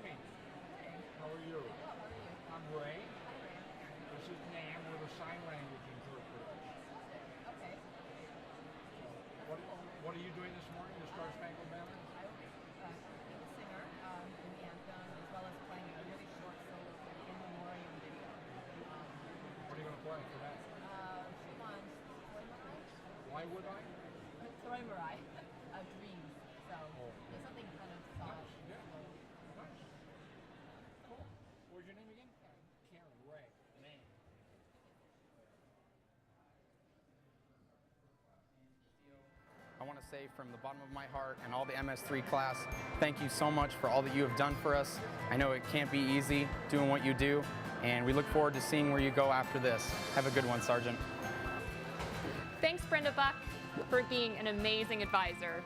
morning. How are you? I'm Ray. This is Nan. We're the sign language interpreters. Okay. What are you doing this morning? The Star Spangled Banner? I will be the singer in the anthem, as well as playing a really short solo for the in memoriam video. What are you going to play for that? She wants Soy Mirai? Why would I? Soy Mirai. Dreams. So there's something kind of soft. Yeah. Nice. Cool. What was your name again? Karen. Ray. Man. I want to say from the bottom of my heart and all the MS3 class, thank you so much for all that you have done for us. I know it can't be easy doing what you do, and we look forward to seeing where you go after this. Have a good one, Sergeant. Thanks, Brenda Buck, for being an amazing advisor.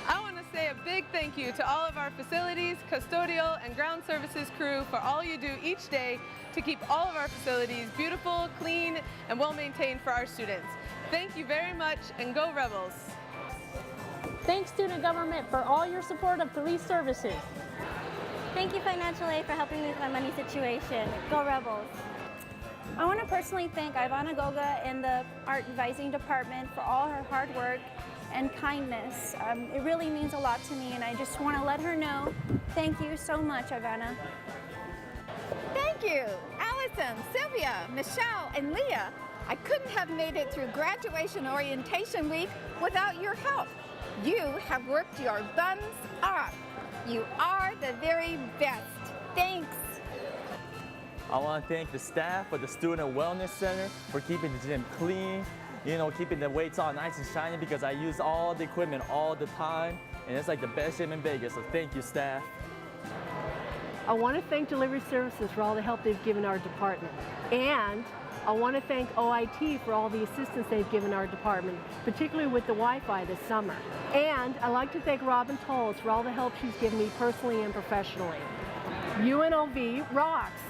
I want to say a big thank you to all of our facilities, custodial, and ground services crew for all you do each day to keep all of our facilities beautiful, clean, and well-maintained for our students. Thank you very much, and go Rebels! Thanks, student government, for all your support of police services. Thank you, financial aid, for helping me with my money situation. Go Rebels! I want to personally thank Ivana Goga in the art advising department for all her hard work and kindness. It really means a lot to me, and I just want to let her know, thank you so much, Ivana. Thank you, Allison, Sylvia, Michelle, and Leah. I couldn't have made it through graduation orientation week without your help. You have worked your buns off. You are the very best. Thanks. I want to thank the staff of the Student Wellness Center for keeping the gym clean, keeping the weights all nice and shiny, because I use all the equipment all the time, and it's like the best gym in Vegas, so thank you, staff. I want to thank Delivery Services for all the help they've given our department. And I want to thank OIT for all the assistance they've given our department, particularly with the Wi-Fi this summer. And I'd like to thank Robin Tolles for all the help she's given me personally and professionally. UNLV rocks!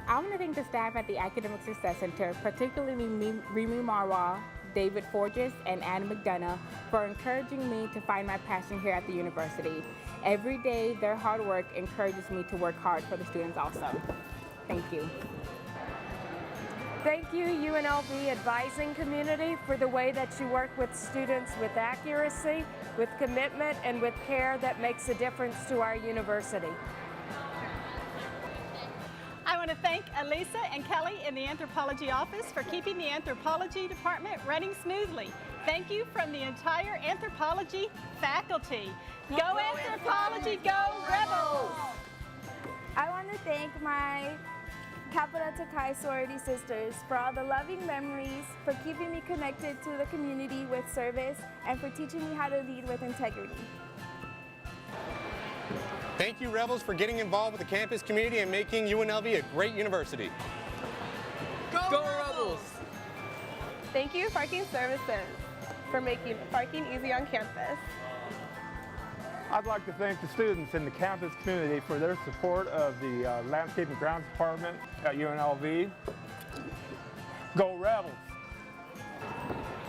I want to thank the staff at the Academic Success Center, particularly Remy Marwa, David Forges, and Anna McDonough, for encouraging me to find my passion here at the university. Every day, their hard work encourages me to work hard for the students also. Thank you. Thank you, UNLV advising community, for the way that you work with students with accuracy, with commitment, and with care that makes a difference to our university. I want to thank Elisa and Kelly in the anthropology office for keeping the anthropology department running smoothly. Thank you from the entire anthropology faculty. Go anthropology, go Rebels! I want to thank my Kappa Delta Chi sorority sisters for all the loving memories, for keeping me connected to the community with service, and for teaching me how to lead with integrity. Thank you, Rebels, for getting involved with the campus community and making UNLV a great university. Go Rebels! Thank you, Parking Services, for making parking easy on campus. I'd like to thank the students in the campus community for their support of the Landscape and Grounds Department at UNLV. Go Rebels!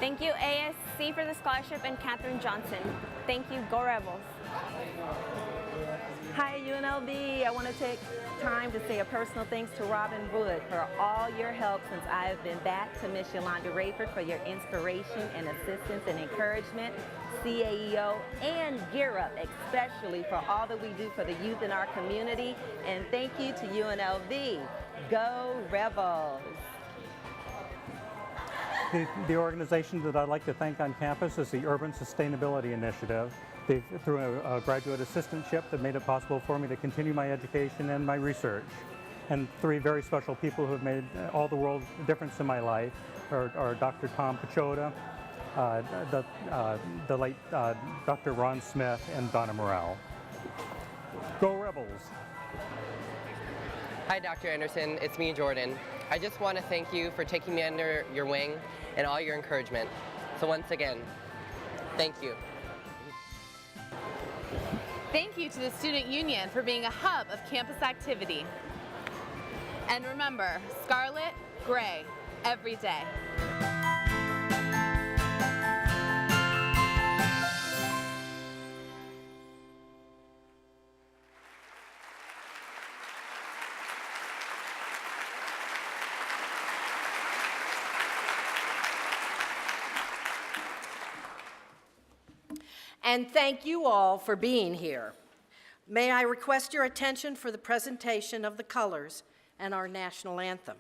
Thank you, ASC, for the scholarship, and Katherine Johnson. Thank you, Go Rebels! Hi, UNLV. I want to take time to say a personal thanks to Robin Wood for all your help since I have been back, to Miss Yolanda Rayford for your inspiration and assistance and encouragement, CAEO, and Gear Up, especially for all that we do for the youth in our community. And thank you to UNLV. Go Rebels! The organization that I'd like to thank on campus is the Urban Sustainability Initiative. Through a graduate assistantship that made it possible for me to continue my education and my research. And three very special people who have made all the world difference in my life are Dr. Tom Pachota, the late Dr. Ron Smith, and Donna Morrell. Go Rebels! Hi, Dr. Anderson. It's me, Jordan. I just want to thank you for taking me under your wing and all your encouragement. So once again, thank you. Thank you to the Student Union for being a hub of campus activity. And remember, scarlet, gray, every day. And thank you all for being here. May I request your attention for the presentation of the colors and our national anthem.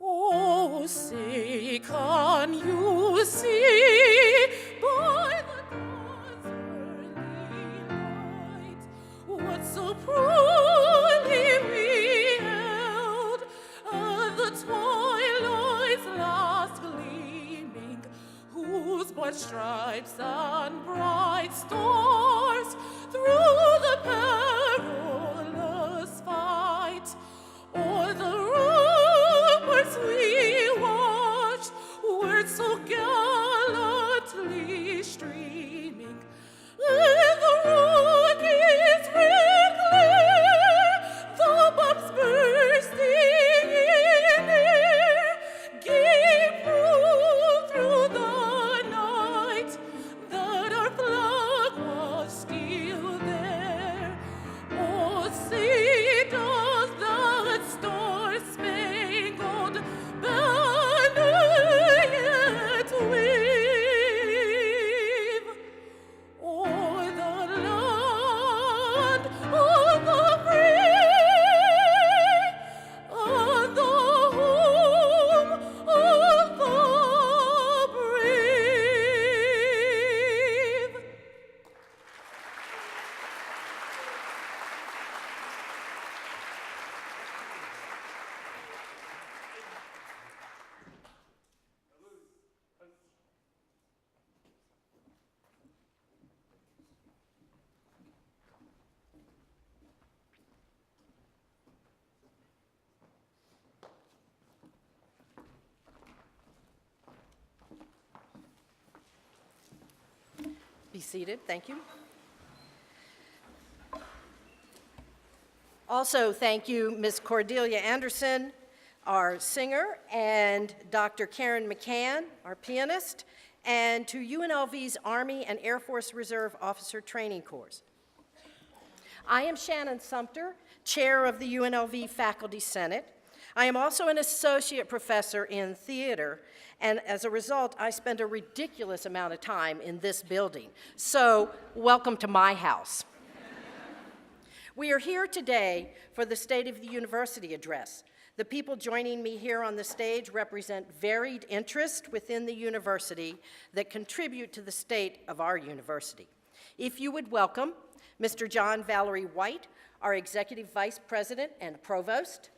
Oh, say, can you see by the dawn's early light what so proudly we held at the twilight's last gleaming, whose bright stripes and bright stars through the perilous fight o'er the ramparts we watched were so gallantly streaming, and the rockets reclear, the bombs bursting in air, gave proof through the night that our flag was still there. Oh, say does that star-spangled banner yet wave o'er the land of the free and the home of the brave? Be seated, thank you. Also, thank you, Ms. Cordelia Anderson, our singer, and Dr. Karen McCann, our pianist, and to UNLV's Army and Air Force Reserve Officer Training Corps. I am Shannon Sumter, chair of the UNLV Faculty Senate. I am also an associate professor in theater, and as a result, I spend a ridiculous amount of time in this building. So, welcome to my house. We are here today for the State of the University address. The people joining me here on the stage represent varied interests within the university that contribute to the state of our university. If you would welcome Mr. John Valerie White, our Executive Vice President and Provost.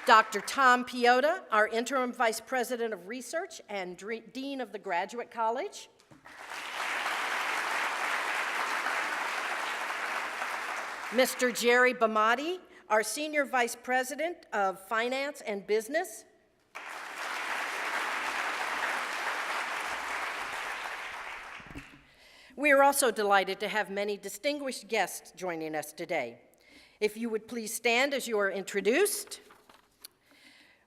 Dr. Tom Piota, our Interim Vice President of Research and Dean of the Graduate College. Mr. Jerry Bamati, our Senior Vice President of Finance and Business. We are also delighted to have many distinguished guests joining us today. If you would please stand as you are introduced.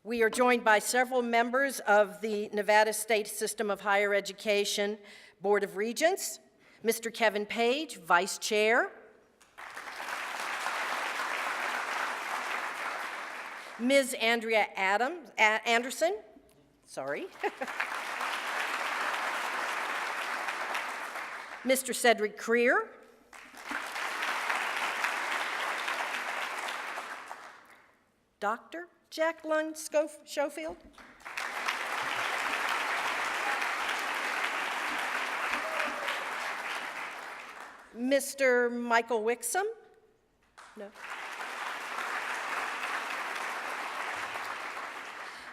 We are joined by several members of the Nevada State System of Higher Education Board of Regents, Mr. Kevin Page, Vice Chair, Ms. Andrea Anderson, Mr. Cedric Creer, Dr. Jack Lund Schofield, Mr. Michael Wixom, no.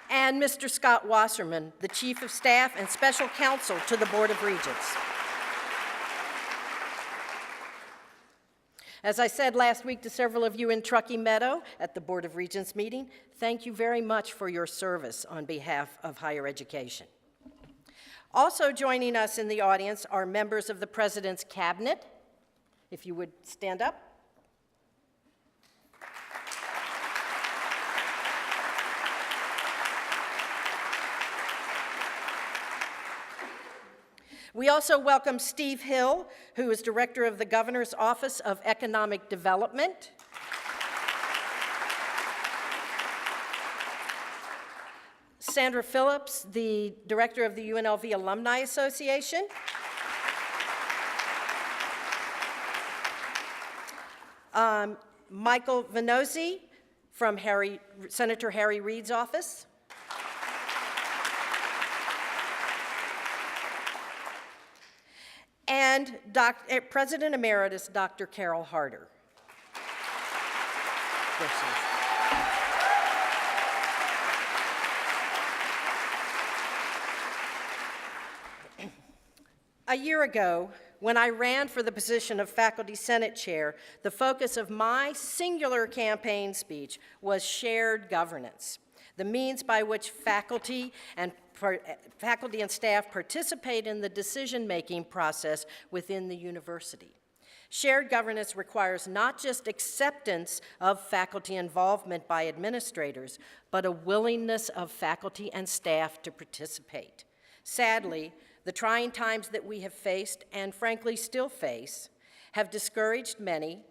and Mr. Scott Wasserman, the Chief of Staff and Special Counsel to the Board of Regents. As I said last week to several of you in Truckee Meadow at the Board of Regents meeting, thank you very much for your service on behalf of higher education. Also joining us in the audience are members of the President's Cabinet. If you would stand up. We also welcome Steve Hill, who is Director of the Governor's Office of Economic Development. Sandra Phillips, the Director of the UNLV Alumni Association. Michael Venozzi from Senator Harry Reid's office. And President Emeritus Dr. Carol Harder. There she is. A year ago, when I ran for the position of Faculty Senate Chair, the focus of my singular campaign speech was shared governance, the means by which faculty and staff participate in the decision-making process within the university. Shared governance requires not just acceptance of faculty involvement by administrators, but a willingness of faculty and staff to participate. Sadly, the trying times that we have faced, and frankly still face, have discouraged many,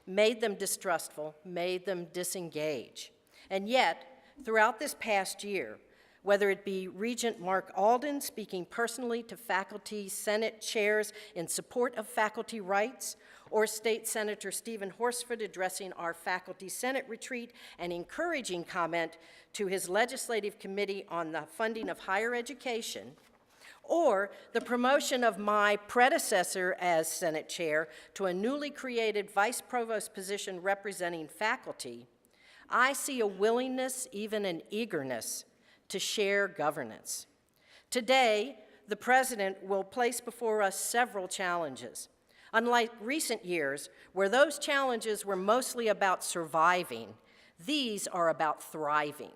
made them distrustful, made them disengage. And yet, throughout this past year, whether it be Regent Mark Alden speaking personally to faculty Senate chairs in support of faculty rights, or State Senator Stephen Horsford addressing our Faculty Senate retreat and encouraging comment to his legislative committee on the funding of higher education, or the promotion of my predecessor as Senate Chair to a newly created Vice Provost position representing faculty, I see a willingness, even an eagerness, to share governance. Today, the President will place before us several challenges. Unlike recent years, where those challenges were mostly about surviving, these are about thriving.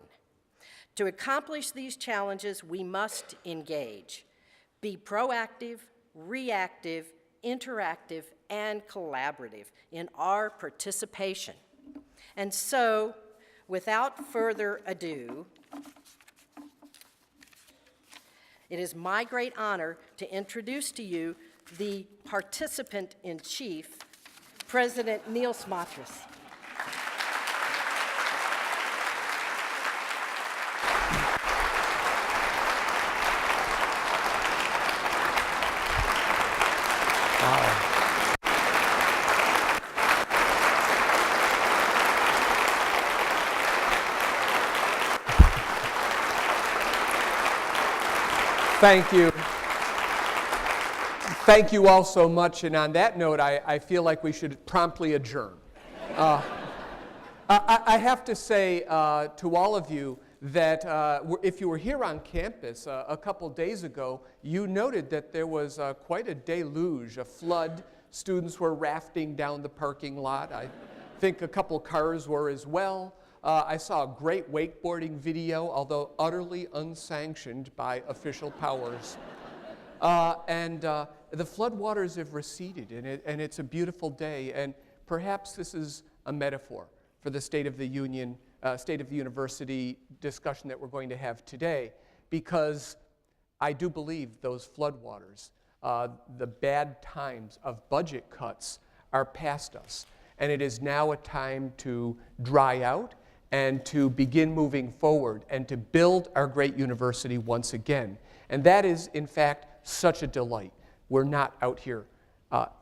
To accomplish these challenges, we must engage. Be proactive, reactive, interactive, and collaborative in our participation. And so, without further ado, it is my great honor to introduce to you the participant-in-chief, President Neil Smatras. Thank you. Thank you all so much. And on that note, I feel like we should promptly adjourn. I have to say to all of you that if you were here on campus a couple days ago, you noted that there was quite a deluge, a flood. Students were rafting down the parking lot. I think a couple cars were as well. I saw a great wakeboarding video, although utterly unsanctioned by official powers. The floodwaters have receded, and it's a beautiful day. And perhaps this is a metaphor for the State of the Union, State of the University discussion that we're going to have today, because I do believe those floodwaters, the bad times of budget cuts, are past us. And it is now a time to dry out and to begin moving forward and to build our great university once again. And that is, in fact, such a delight. We're not out here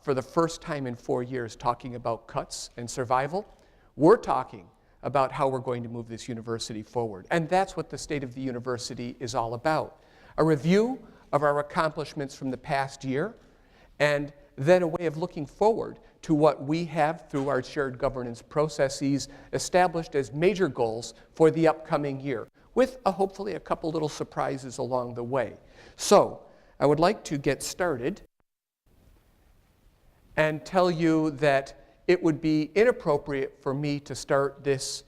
for the first time in 4 years talking about cuts and survival. We're talking about how we're going to move this university forward. And that's what the State of the University is all about. A review of our accomplishments from the past year, and then a way of looking forward to what we have through our shared governance processes established as major goals for the upcoming year. with hopefully a couple little surprises along the way. So I would like to get started and tell you that it would be inappropriate for me to start this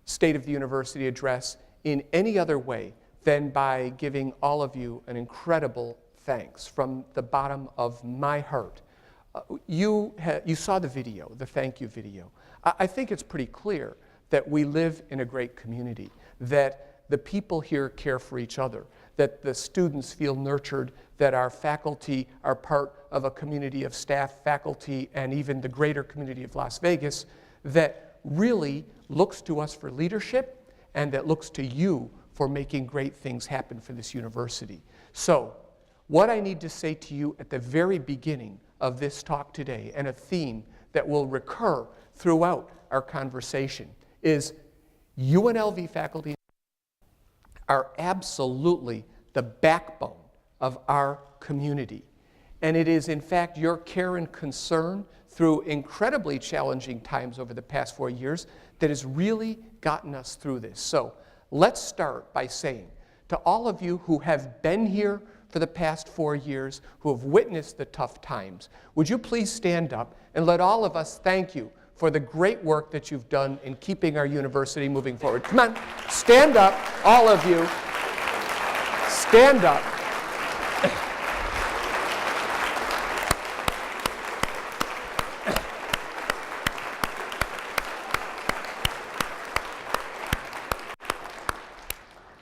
State of the University address in any other way than by giving all of you an incredible thanks from the bottom of my heart. You saw the video, the thank you video. I think it's pretty clear that we live in a great community, that the people here care for each other, that the students feel nurtured, that our faculty are part of a community of staff, faculty, and even the greater community of Las Vegas that really looks to us for leadership and that looks to you for making great things happen for this university. So, what I need to say to you at the very beginning of this talk today, and a theme that will recur throughout our conversation, is UNLV faculty are absolutely the backbone of our community. And it is, in fact, your care and concern through incredibly challenging times over the past 4 years that has really gotten us through this. So let's start by saying to all of you who have been here for the past 4 years, who have witnessed the tough times, would you please stand up and let all of us thank you for the great work that you've done in keeping our university moving forward. Come on, stand up, all of you. Stand up.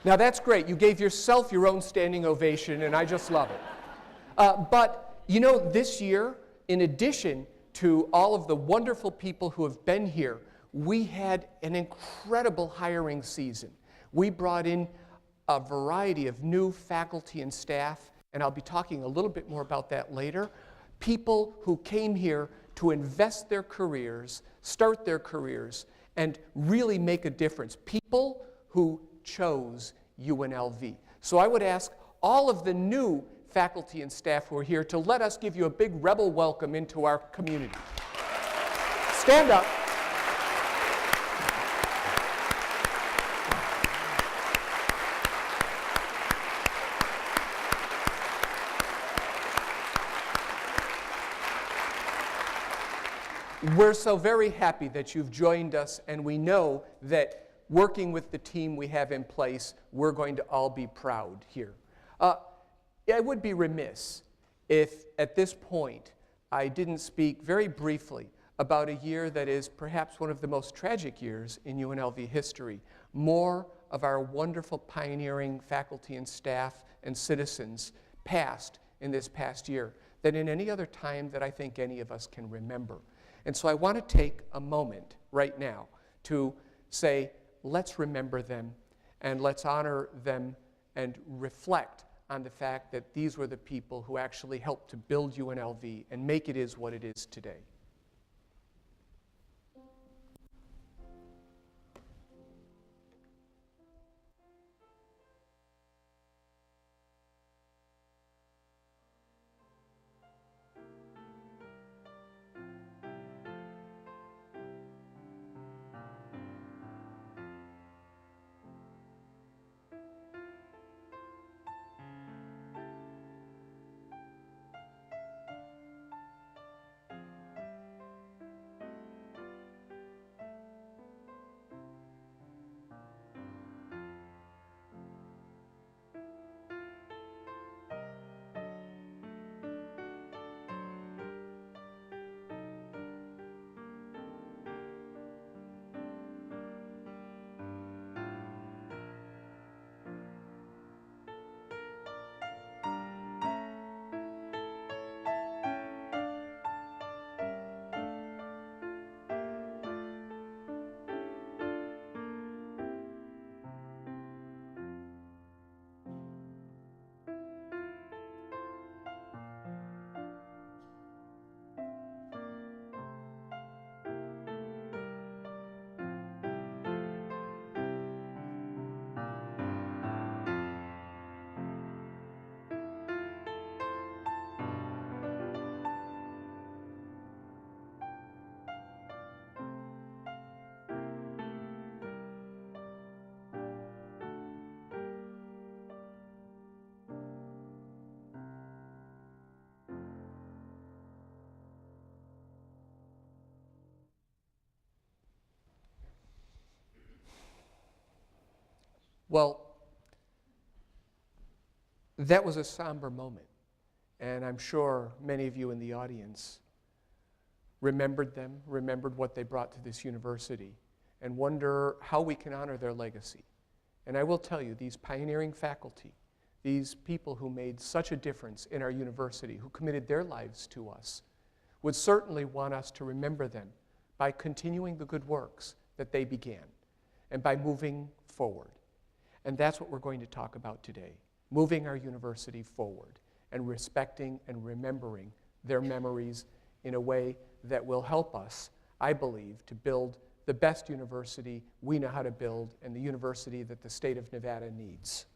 Now that's great. You gave yourself your own standing ovation, and I just love it. But, you know, this year, in addition to all of the wonderful people who have been here, we had an incredible hiring season. We brought in a variety of new faculty and staff, and I'll be talking a little bit more about that later. People who came here to invest their careers, start their careers, and really make a difference. People who chose UNLV. So I would ask all of the new faculty and staff who are here to let us give you a big rebel welcome into our community. Stand up. We're so very happy that you've joined us, and we know that working with the team we have in place, we're going to all be proud here. I would be remiss if, at this point, I didn't speak very briefly about a year that is perhaps one of the most tragic years in UNLV history. More of our wonderful pioneering faculty and staff and citizens passed in this past year than in any other time that I think any of us can remember. And so I want to take a moment right now to say, let's remember them and let's honor them and reflect on the fact that these were the people who actually helped to build UNLV and make it is what it is today. Well, that was a somber moment, and I'm sure many of you in the audience remembered them, remembered what they brought to this university, and wonder how we can honor their legacy. And I will tell you, these pioneering faculty, these people who made such a difference in our university, who committed their lives to us, would certainly want us to remember them by continuing the good works that they began and by moving forward. And that's what we're going to talk about today, moving our university forward and respecting and remembering their memories in a way that will help us, I believe, to build the best university we know how to build and the university that the state of Nevada needs.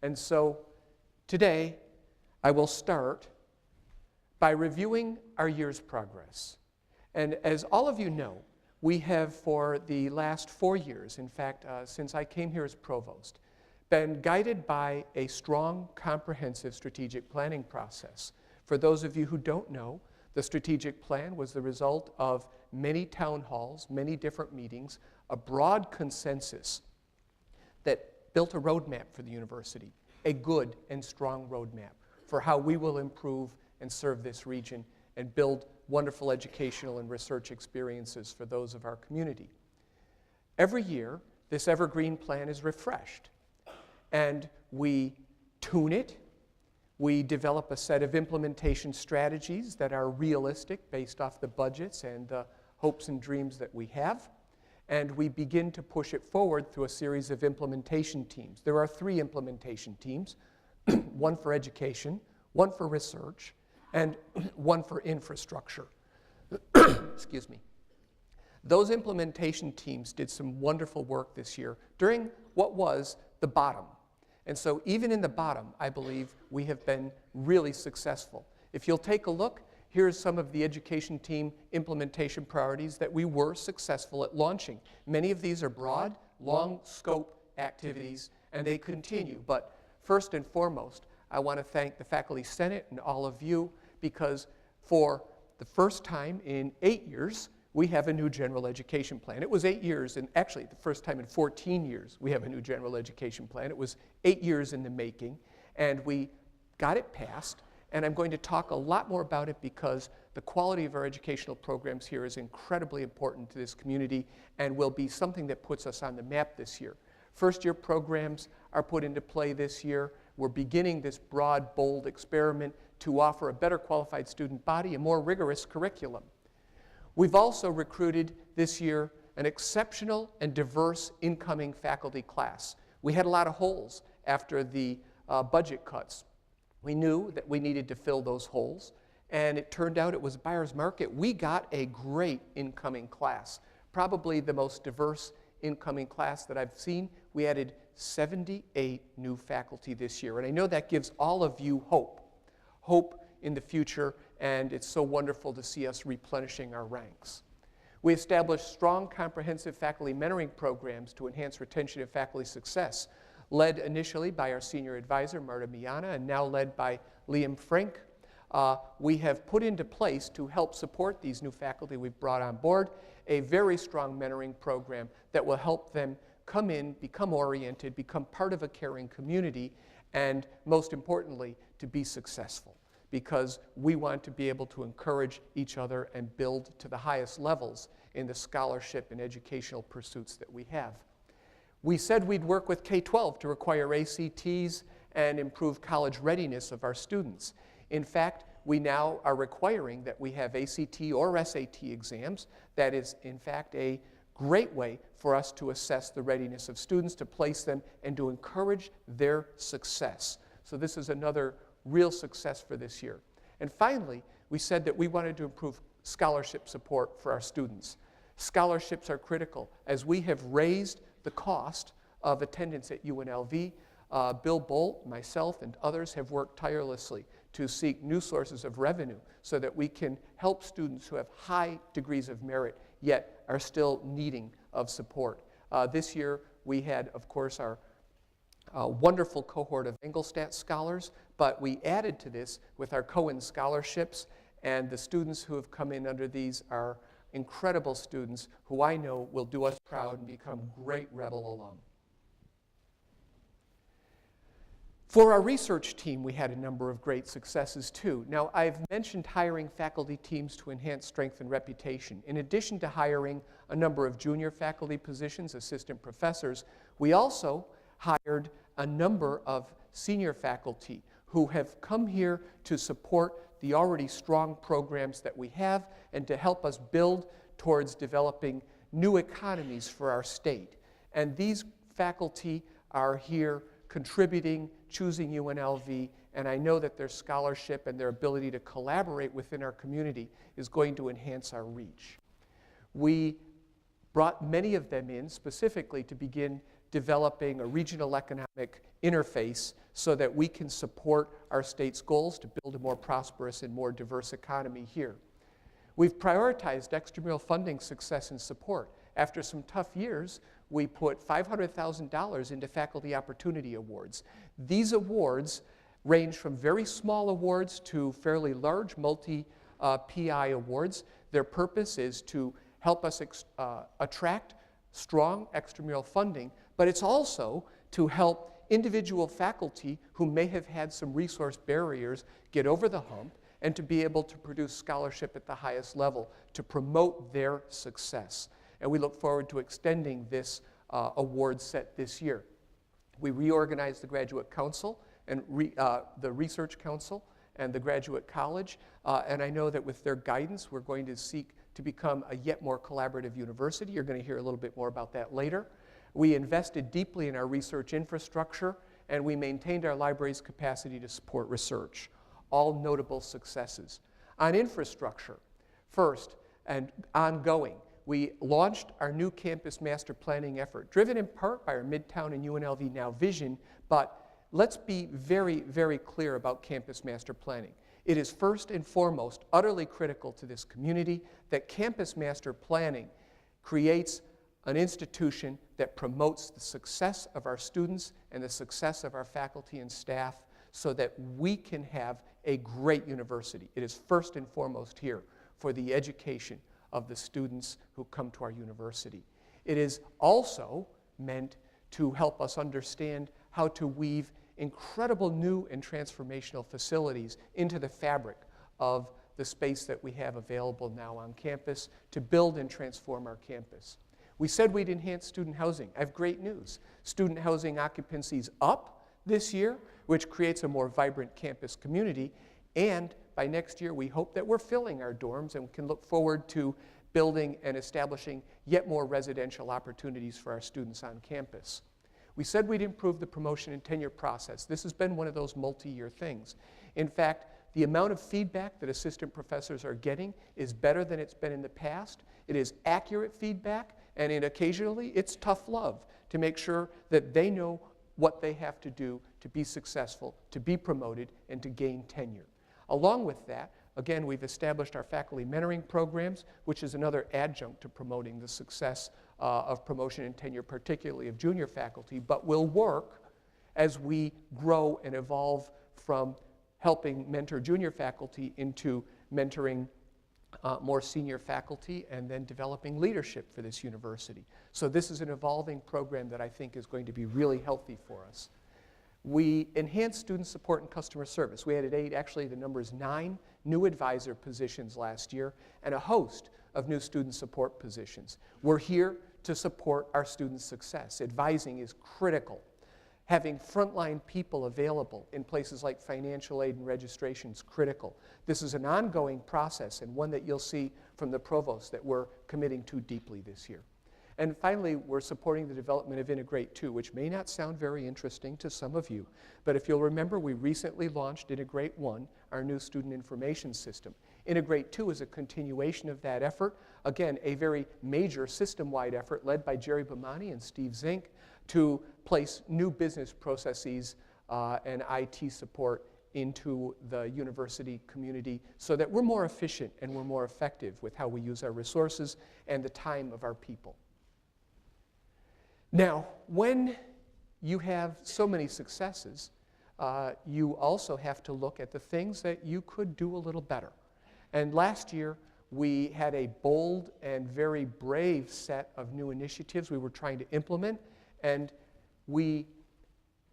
And so today, I will start by reviewing our year's progress. And as all of you know, we have for the last 4 years, in fact, since I came here as provost, been guided by a strong, comprehensive strategic planning process. For those of you who don't know, the strategic plan was the result of many town halls, many different meetings, a broad consensus that built a roadmap for the university, a good and strong roadmap for how we will improve and serve this region and build wonderful educational and research experiences for those of our community. Every year, this evergreen plan is refreshed, and we tune it. We develop a set of implementation strategies that are realistic based off the budgets and the hopes and dreams that we have. And we begin to push it forward through a series of implementation teams. There are 3 implementation teams, one for education, one for research, and one for infrastructure. Excuse me. Those implementation teams did some wonderful work this year during what was the bottom. And so even in the bottom, I believe we have been really successful. If you'll take a look, here's some of the education team implementation priorities that we were successful at launching. Many of these are broad, long scope activities, and they continue. But first and foremost, I want to thank the Faculty Senate and all of you, because for the first time in 8 years, we have a new general education plan. It was 8 years, and actually the first time in 14 years we have a new general education plan. It was 8 years in the making, and we got it passed. And I'm going to talk a lot more about it because the quality of our educational programs here is incredibly important to this community and will be something that puts us on the map this year. First-year programs are put into play this year. We're beginning this broad, bold experiment to offer a better qualified student body, a more rigorous curriculum. We've also recruited this year an exceptional and diverse incoming faculty class. We had a lot of holes after the budget cuts. We knew that we needed to fill those holes, and it turned out it was buyer's market. We got a great incoming class, probably the most diverse incoming class that I've seen. We added 78 new faculty this year, and I know that gives all of you hope in the future, and it's so wonderful to see us replenishing our ranks. We established strong, comprehensive faculty mentoring programs to enhance retention and faculty success, led initially by our senior advisor, Marta Miana, and now led by Liam Frank. We have put into place, to help support these new faculty we've brought on board, a very strong mentoring program that will help them come in, become oriented, become part of a caring community, and most importantly, to be successful, because we want to be able to encourage each other and build to the highest levels in the scholarship and educational pursuits that we have. We said we'd work with K-12 to require ACTs and improve college readiness of our students. In fact, we now are requiring that we have ACT or SAT exams. That is, in fact, a great way for us to assess the readiness of students, to place them, and to encourage their success. So this is another real success for this year. And finally, we said that we wanted to improve scholarship support for our students. Scholarships are critical. As we have raised the cost of attendance at UNLV, Bill Bolt, myself, and others have worked tirelessly to seek new sources of revenue so that we can help students who have high degrees of merit yet are still needing of support. This year we had, of course, our wonderful cohort of Engelstadt scholars, but we added to this with our Cohen scholarships, and the students who have come in under these are incredible students who I know will do us proud and become great Rebel alum. For our research team, we had a number of great successes too. Now, I've mentioned hiring faculty teams to enhance strength and reputation. In addition to hiring a number of junior faculty positions, assistant professors, we also hired a number of senior faculty who have come here to support the already strong programs that we have and to help us build towards developing new economies for our state. And these faculty are here contributing, choosing UNLV, and I know that their scholarship and their ability to collaborate within our community is going to enhance our reach. We brought many of them in specifically to begin developing a regional economic interface so that we can support our state's goals to build a more prosperous and more diverse economy here. We've prioritized extramural funding success and support. After some tough years, we put $500,000 into Faculty Opportunity Awards. These awards range from very small awards to fairly large multi-PI awards. Their purpose is to help us attract strong extramural funding, but it's also to help individual faculty who may have had some resource barriers get over the hump and to be able to produce scholarship at the highest level to promote their success. And we look forward to extending this award set this year. We reorganized the Graduate Council and the Research Council and the Graduate College, and I know that with their guidance, we're going to seek to become a yet more collaborative university. You're going to hear a little bit more about that later. We invested deeply in our research infrastructure, and we maintained our library's capacity to support research. All notable successes. On infrastructure, first and ongoing, we launched our new campus master planning effort, driven in part by our Midtown and UNLV Now vision, but let's be very, very clear about campus master planning. It is first and foremost utterly critical to this community that campus master planning creates an institution that promotes the success of our students and the success of our faculty and staff so that we can have a great university. It is first and foremost here for the education of the students who come to our university. It is also meant to help us understand how to weave incredible new and transformational facilities into the fabric of the space that we have available now on campus to build and transform our campus. We said we'd enhance student housing. I have great news. Student housing occupancy is up this year, which creates a more vibrant campus community, and by next year we hope that we're filling our dorms and can look forward to building and establishing yet more residential opportunities for our students on campus. We said we'd improve the promotion and tenure process. This has been one of those multi-year things. In fact, the amount of feedback that assistant professors are getting is better than it's been in the past. It is accurate feedback, and occasionally it's tough love to make sure that they know what they have to do to be successful, to be promoted, and to gain tenure. Along with that, again, we've established our faculty mentoring programs, which is another adjunct to promoting the success of promotion and tenure, particularly of junior faculty, but will work as we grow and evolve from helping mentor junior faculty into mentoring more senior faculty and then developing leadership for this university. So this is an evolving program that I think is going to be really healthy for us. We enhanced student support and customer service. We added 8, actually the number is 9, new advisor positions last year and a host of new student support positions. We're here to support our students' success. Advising is critical. Having frontline people available in places like financial aid and registration is critical. This is an ongoing process and one that you'll see from the provost that we're committing to deeply this year. And finally, we're supporting the development of Integrate 2, which may not sound very interesting to some of you, but if you'll remember, we recently launched Integrate 1, our new student information system. Integrate 2 is a continuation of that effort. Again, a very major system-wide effort led by Jerry Bomani and Steve Zink to place new business processes and IT support into the university community so that we're more efficient and we're more effective with how we use our resources and the time of our people. Now, when you have so many successes, you also have to look at the things that you could do a little better. And last year, we had a bold and very brave set of new initiatives we were trying to implement, and we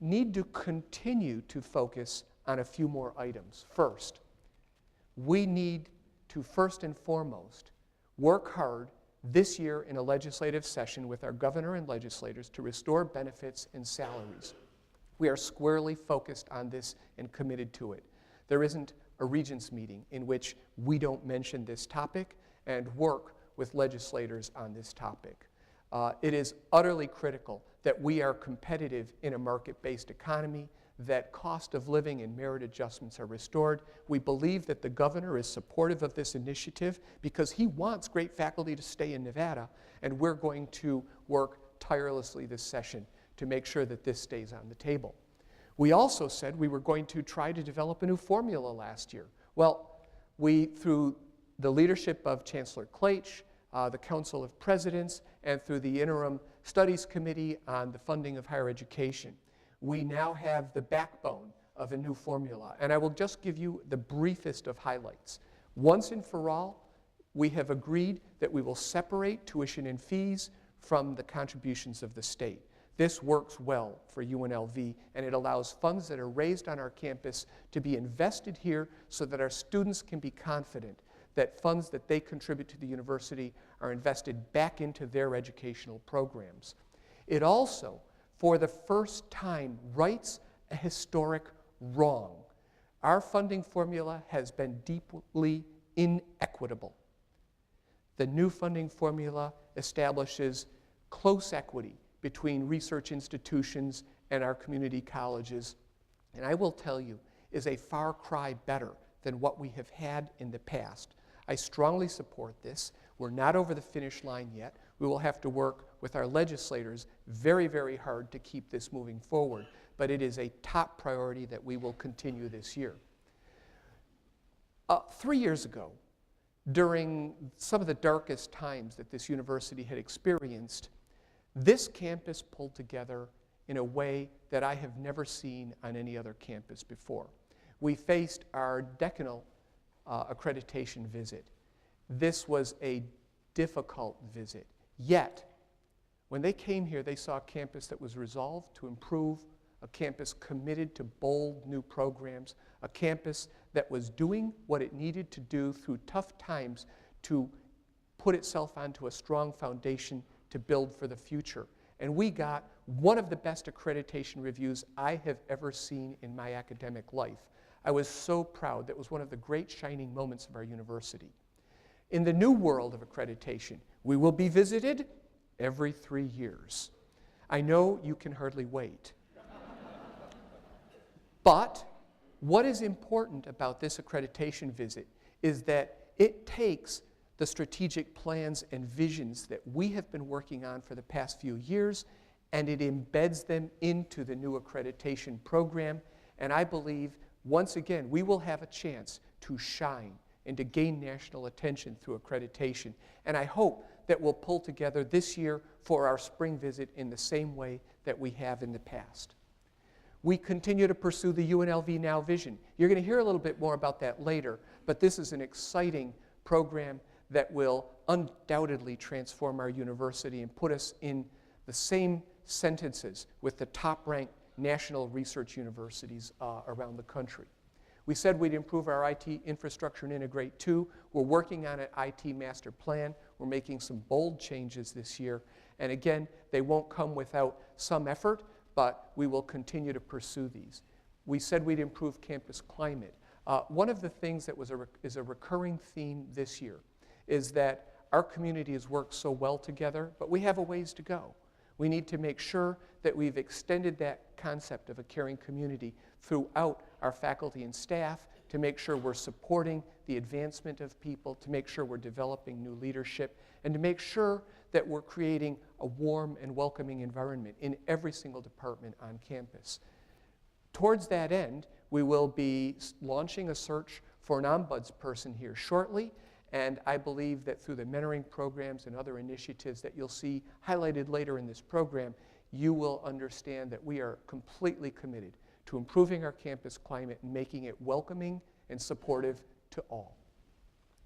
need to continue to focus on a few more items. First, we need to first and foremost work hard this year in a legislative session with our governor and legislators to restore benefits and salaries. We are squarely focused on this and committed to it. There isn't a regents meeting in which we don't mention this topic and work with legislators on this topic. It is utterly critical that we are competitive in a market-based economy, that cost of living and merit adjustments are restored. We believe that the governor is supportive of this initiative because he wants great faculty to stay in Nevada, and we're going to work tirelessly this session to make sure that this stays on the table. We also said we were going to try to develop a new formula last year. Well, we, through the leadership of Chancellor Klaich, the Council of Presidents, and through the Interim Studies Committee on the Funding of Higher Education, we now have the backbone of a new formula. And I will just give you the briefest of highlights. Once and for all, we have agreed that we will separate tuition and fees from the contributions of the state. This works well for UNLV, and it allows funds that are raised on our campus to be invested here so that our students can be confident that funds that they contribute to the university are invested back into their educational programs. It also, for the first time, rights a historic wrong. Our funding formula has been deeply inequitable. The new funding formula establishes close equity between research institutions and our community colleges, and I will tell you, is a far cry better than what we have had in the past. I strongly support this. We're not over the finish line yet. We will have to work with our legislators very, very hard to keep this moving forward, but it is a top priority that we will continue this year. 3 years ago, during some of the darkest times that this university had experienced, this campus pulled together in a way that I have never seen on any other campus before. We faced our decanal accreditation visit. This was a difficult visit. Yet, when they came here, they saw a campus that was resolved to improve, a campus committed to bold new programs, a campus that was doing what it needed to do through tough times to put itself onto a strong foundation to build for the future. And we got one of the best accreditation reviews I have ever seen in my academic life. I was so proud. That was one of the great shining moments of our university. In the new world of accreditation, we will be visited every 3 years. I know you can hardly wait. But what is important about this accreditation visit is that it takes the strategic plans and visions that we have been working on for the past few years, and it embeds them into the new accreditation program. And I believe, once again, we will have a chance to shine and to gain national attention through accreditation. And I hope that we'll pull together this year for our spring visit in the same way that we have in the past. We continue to pursue the UNLV Now vision. You're going to hear a little bit more about that later, but this is an exciting program that will undoubtedly transform our university and put us in the same sentences with the top-ranked national research universities around the country. We said we'd improve our IT infrastructure and integrate too. We're working on an IT master plan. We're making some bold changes this year. And again, they won't come without some effort, but we will continue to pursue these. We said we'd improve campus climate. One of the things that is a recurring theme this year is that our community has worked so well together, but we have a ways to go. We need to make sure that we've extended that concept of a caring community throughout our faculty and staff to make sure we're supporting the advancement of people, to make sure we're developing new leadership, and to make sure that we're creating a warm and welcoming environment in every single department on campus. Towards that end, we will be launching a search for an ombudsperson here shortly, and I believe that through the mentoring programs and other initiatives that you'll see highlighted later in this program, you will understand that we are completely committed to improving our campus climate and making it welcoming and supportive to all.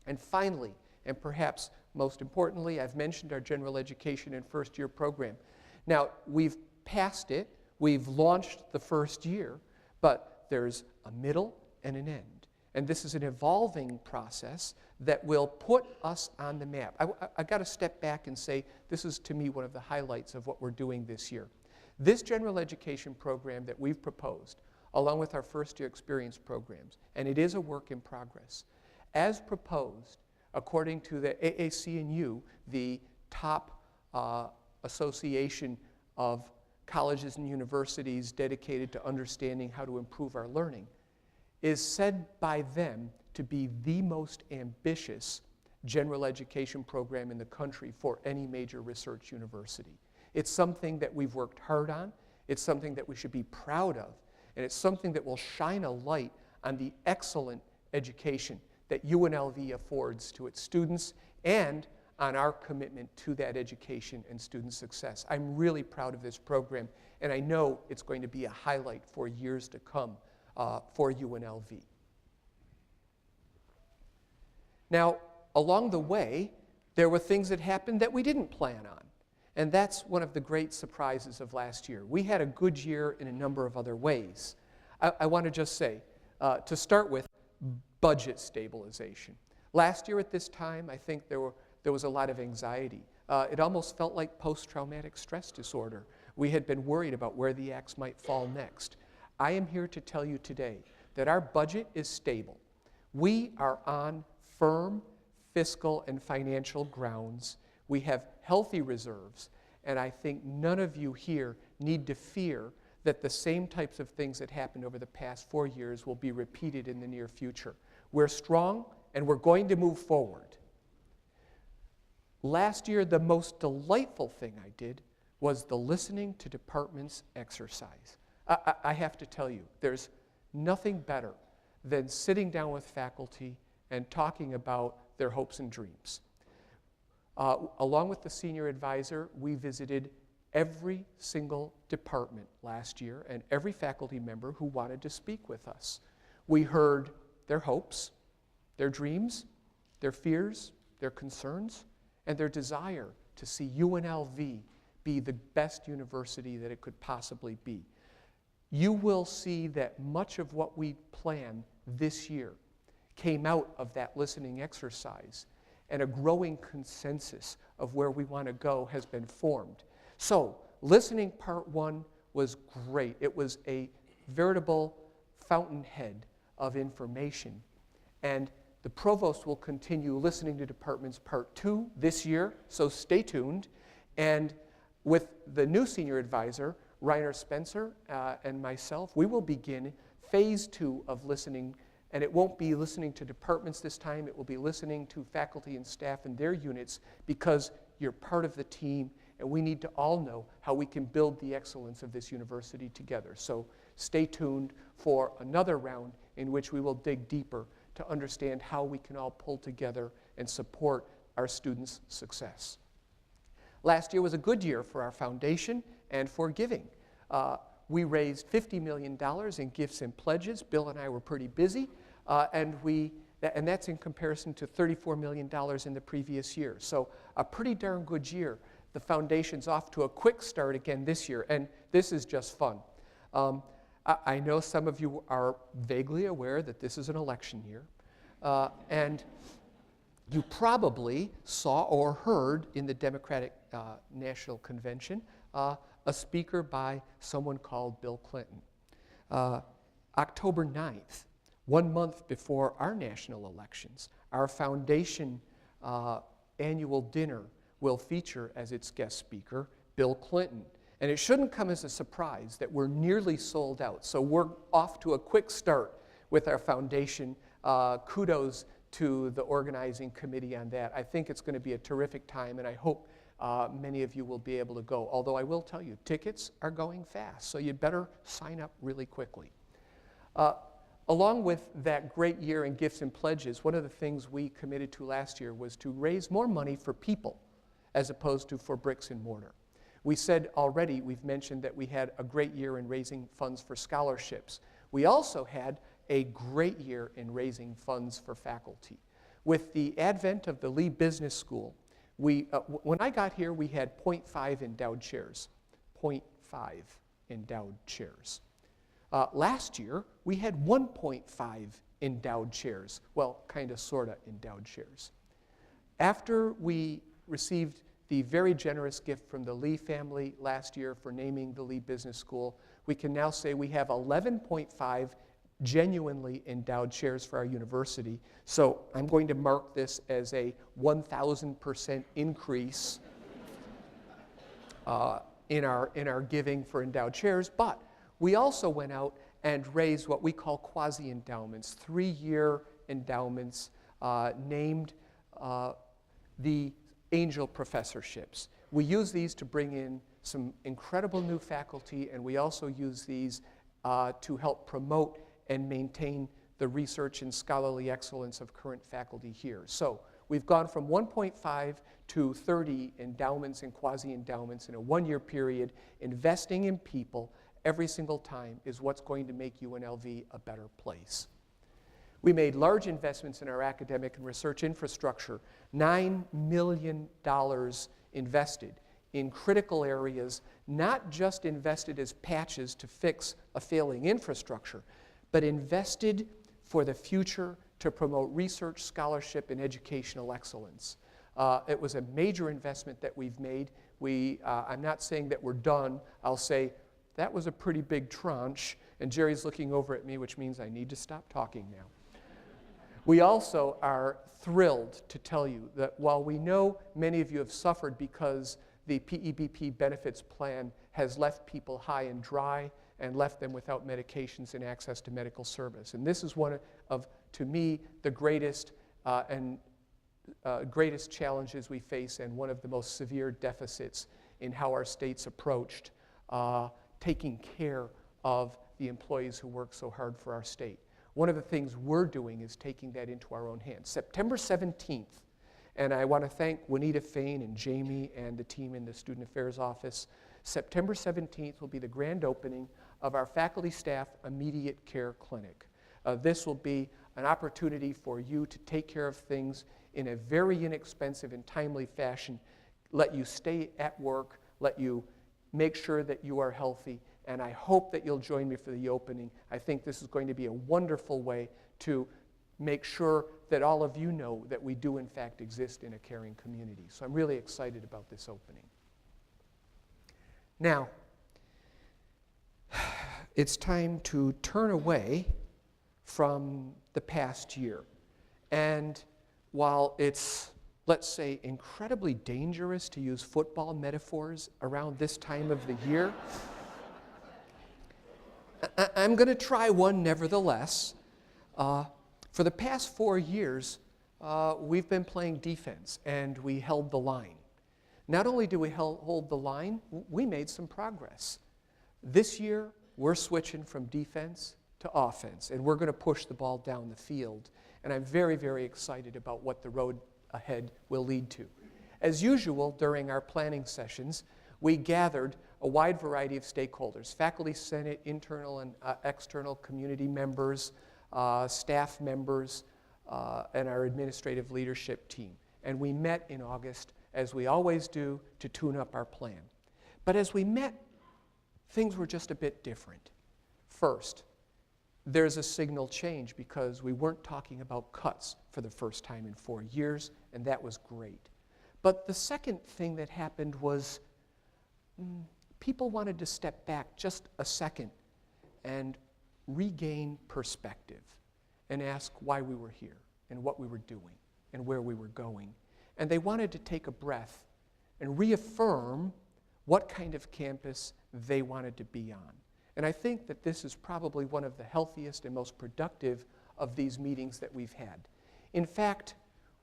And finally, and perhaps most importantly, I've mentioned our general education and first-year program. Now, we've passed it. We've launched the first year, but there's a middle and an end. And this is an evolving process that will put us on the map. I got to step back and say this is, to me, one of the highlights of what we're doing this year. This general education program that we've proposed, along with our first-year experience programs, and it is a work in progress, as proposed, according to the AAC&U, the top association of colleges and universities dedicated to understanding how to improve our learning, is said by them to be the most ambitious general education program in the country for any major research university. It's something that we've worked hard on, it's something that we should be proud of, and it's something that will shine a light on the excellent education that UNLV affords to its students and on our commitment to that education and student success. I'm really proud of this program, and I know it's going to be a highlight for years to come for UNLV. Now, along the way, there were things that happened that we didn't plan on, and that's one of the great surprises of last year. We had a good year in a number of other ways. I want to just say, to start with, budget stabilization. Last year at this time, I think there was a lot of anxiety. It almost felt like post-traumatic stress disorder. We had been worried about where the axe might fall next. I am here to tell you today that our budget is stable. We are on firm fiscal and financial grounds. We have healthy reserves, and I think none of you here need to fear that the same types of things that happened over the past 4 years will be repeated in the near future. We're strong, and we're going to move forward. Last year, the most delightful thing I did was the listening to departments exercise. I have to tell you, there's nothing better than sitting down with faculty and talking about their hopes and dreams. Along with the senior advisor, we visited every single department last year and every faculty member who wanted to speak with us. We heard their hopes, their dreams, their fears, their concerns, and their desire to see UNLV be the best university that it could possibly be. You will see that much of what we plan this year came out of that listening exercise, and a growing consensus of where we want to go has been formed. So, listening part 1 was great. It was a veritable fountainhead of information, and the provost will continue listening to departments part 2 this year, so stay tuned. And with the new senior advisor, Reiner Spencer, and myself, we will begin phase 2 of listening, and it won't be listening to departments this time, it will be listening to faculty and staff and their units, because you're part of the team, and we need to all know how we can build the excellence of this university together. So stay tuned for another round in which we will dig deeper to understand how we can all pull together and support our students' success. Last year was a good year for our foundation and for giving. We raised $50 million in gifts and pledges. Bill and I were pretty busy, and that's in comparison to $34 million in the previous year. So a pretty darn good year. The foundation's off to a quick start again this year, and this is just fun. I know some of you are vaguely aware that this is an election year, and you probably saw or heard in the Democratic National Convention a speaker by someone called Bill Clinton. October 9th, 1 month before our national elections, our foundation annual dinner will feature as its guest speaker Bill Clinton. And it shouldn't come as a surprise that we're nearly sold out. So we're off to a quick start with our foundation. Kudos to the organizing committee on that. I think it's going to be a terrific time, and I hope many of you will be able to go. Although I will tell you, tickets are going fast, so you'd better sign up really quickly. Along with that great year in gifts and pledges, one of the things we committed to last year was to raise more money for people as opposed to for bricks and mortar. We said already, we've mentioned that we had a great year in raising funds for scholarships. We also had a great year in raising funds for faculty. With the advent of the Lee Business School, when I got here, we had 0.5 endowed chairs, 0.5 endowed chairs. Last year, we had 1.5 endowed chairs. Well, kind of, sort of endowed chairs. After we received the very generous gift from the Lee family last year for naming the Lee Business School, we can now say we have 11.5 genuinely endowed chairs for our university. So I'm going to mark this as a 1,000% increase in our giving for endowed chairs. But we also went out and raised what we call quasi-endowments, 3-year endowments named the angel professorships. We use these to bring in some incredible new faculty, and we also use these to help promote and maintain the research and scholarly excellence of current faculty here. So we've gone from 1.5 to 30 endowments and quasi-endowments in a 1-year period. Investing in people every single time is what's going to make UNLV a better place. We made large investments in our academic and research infrastructure, $9 million invested in critical areas, not just invested as patches to fix a failing infrastructure, but invested for the future to promote research, scholarship, and educational excellence. It was a major investment that we've made. I'm not saying that we're done. I'll say that was a pretty big tranche, and Jerry's looking over at me, which means I need to stop talking now. We also are thrilled to tell you that while we know many of you have suffered because the PEBP benefits plan has left people high and dry and left them without medications and access to medical service. And this is one of, to me, the greatest greatest challenges we face and one of the most severe deficits in how our state's approached taking care of the employees who work so hard for our state. One of the things we're doing is taking that into our own hands. September 17th, and I want to thank Juanita Fain and Jamie and the team in the Student Affairs Office. September 17th will be the grand opening of our faculty staff immediate care clinic. This will be an opportunity for you to take care of things in a very inexpensive and timely fashion, let you stay at work, let you make sure that you are healthy, and I hope that you'll join me for the opening. I think this is going to be a wonderful way to make sure that all of you know that we do in fact exist in a caring community. So I'm really excited about this opening. Now, it's time to turn away from the past year. And while it's, let's say, incredibly dangerous to use football metaphors around this time of the year, I'm going to try one nevertheless. For the past 4 years, we've been playing defense, and we held the line. Not only did we hold the line, we made some progress. This year, we're switching from defense to offense, and we're going to push the ball down the field. And I'm very, very excited about what the road ahead will lead to. As usual, during our planning sessions, we gathered a wide variety of stakeholders, faculty, senate, internal and external community members, staff members, and our administrative leadership team. And we met in August, as we always do, to tune up our plan. But as we met, things were just a bit different. First, there's a signal change because we weren't talking about cuts for the first time in 4 years, and that was great. But the second thing that happened was people wanted to step back just a second and regain perspective and ask why we were here and what we were doing and where we were going. And they wanted to take a breath and reaffirm what kind of campus they wanted to be on. And I think that this is probably one of the healthiest and most productive of these meetings that we've had. In fact,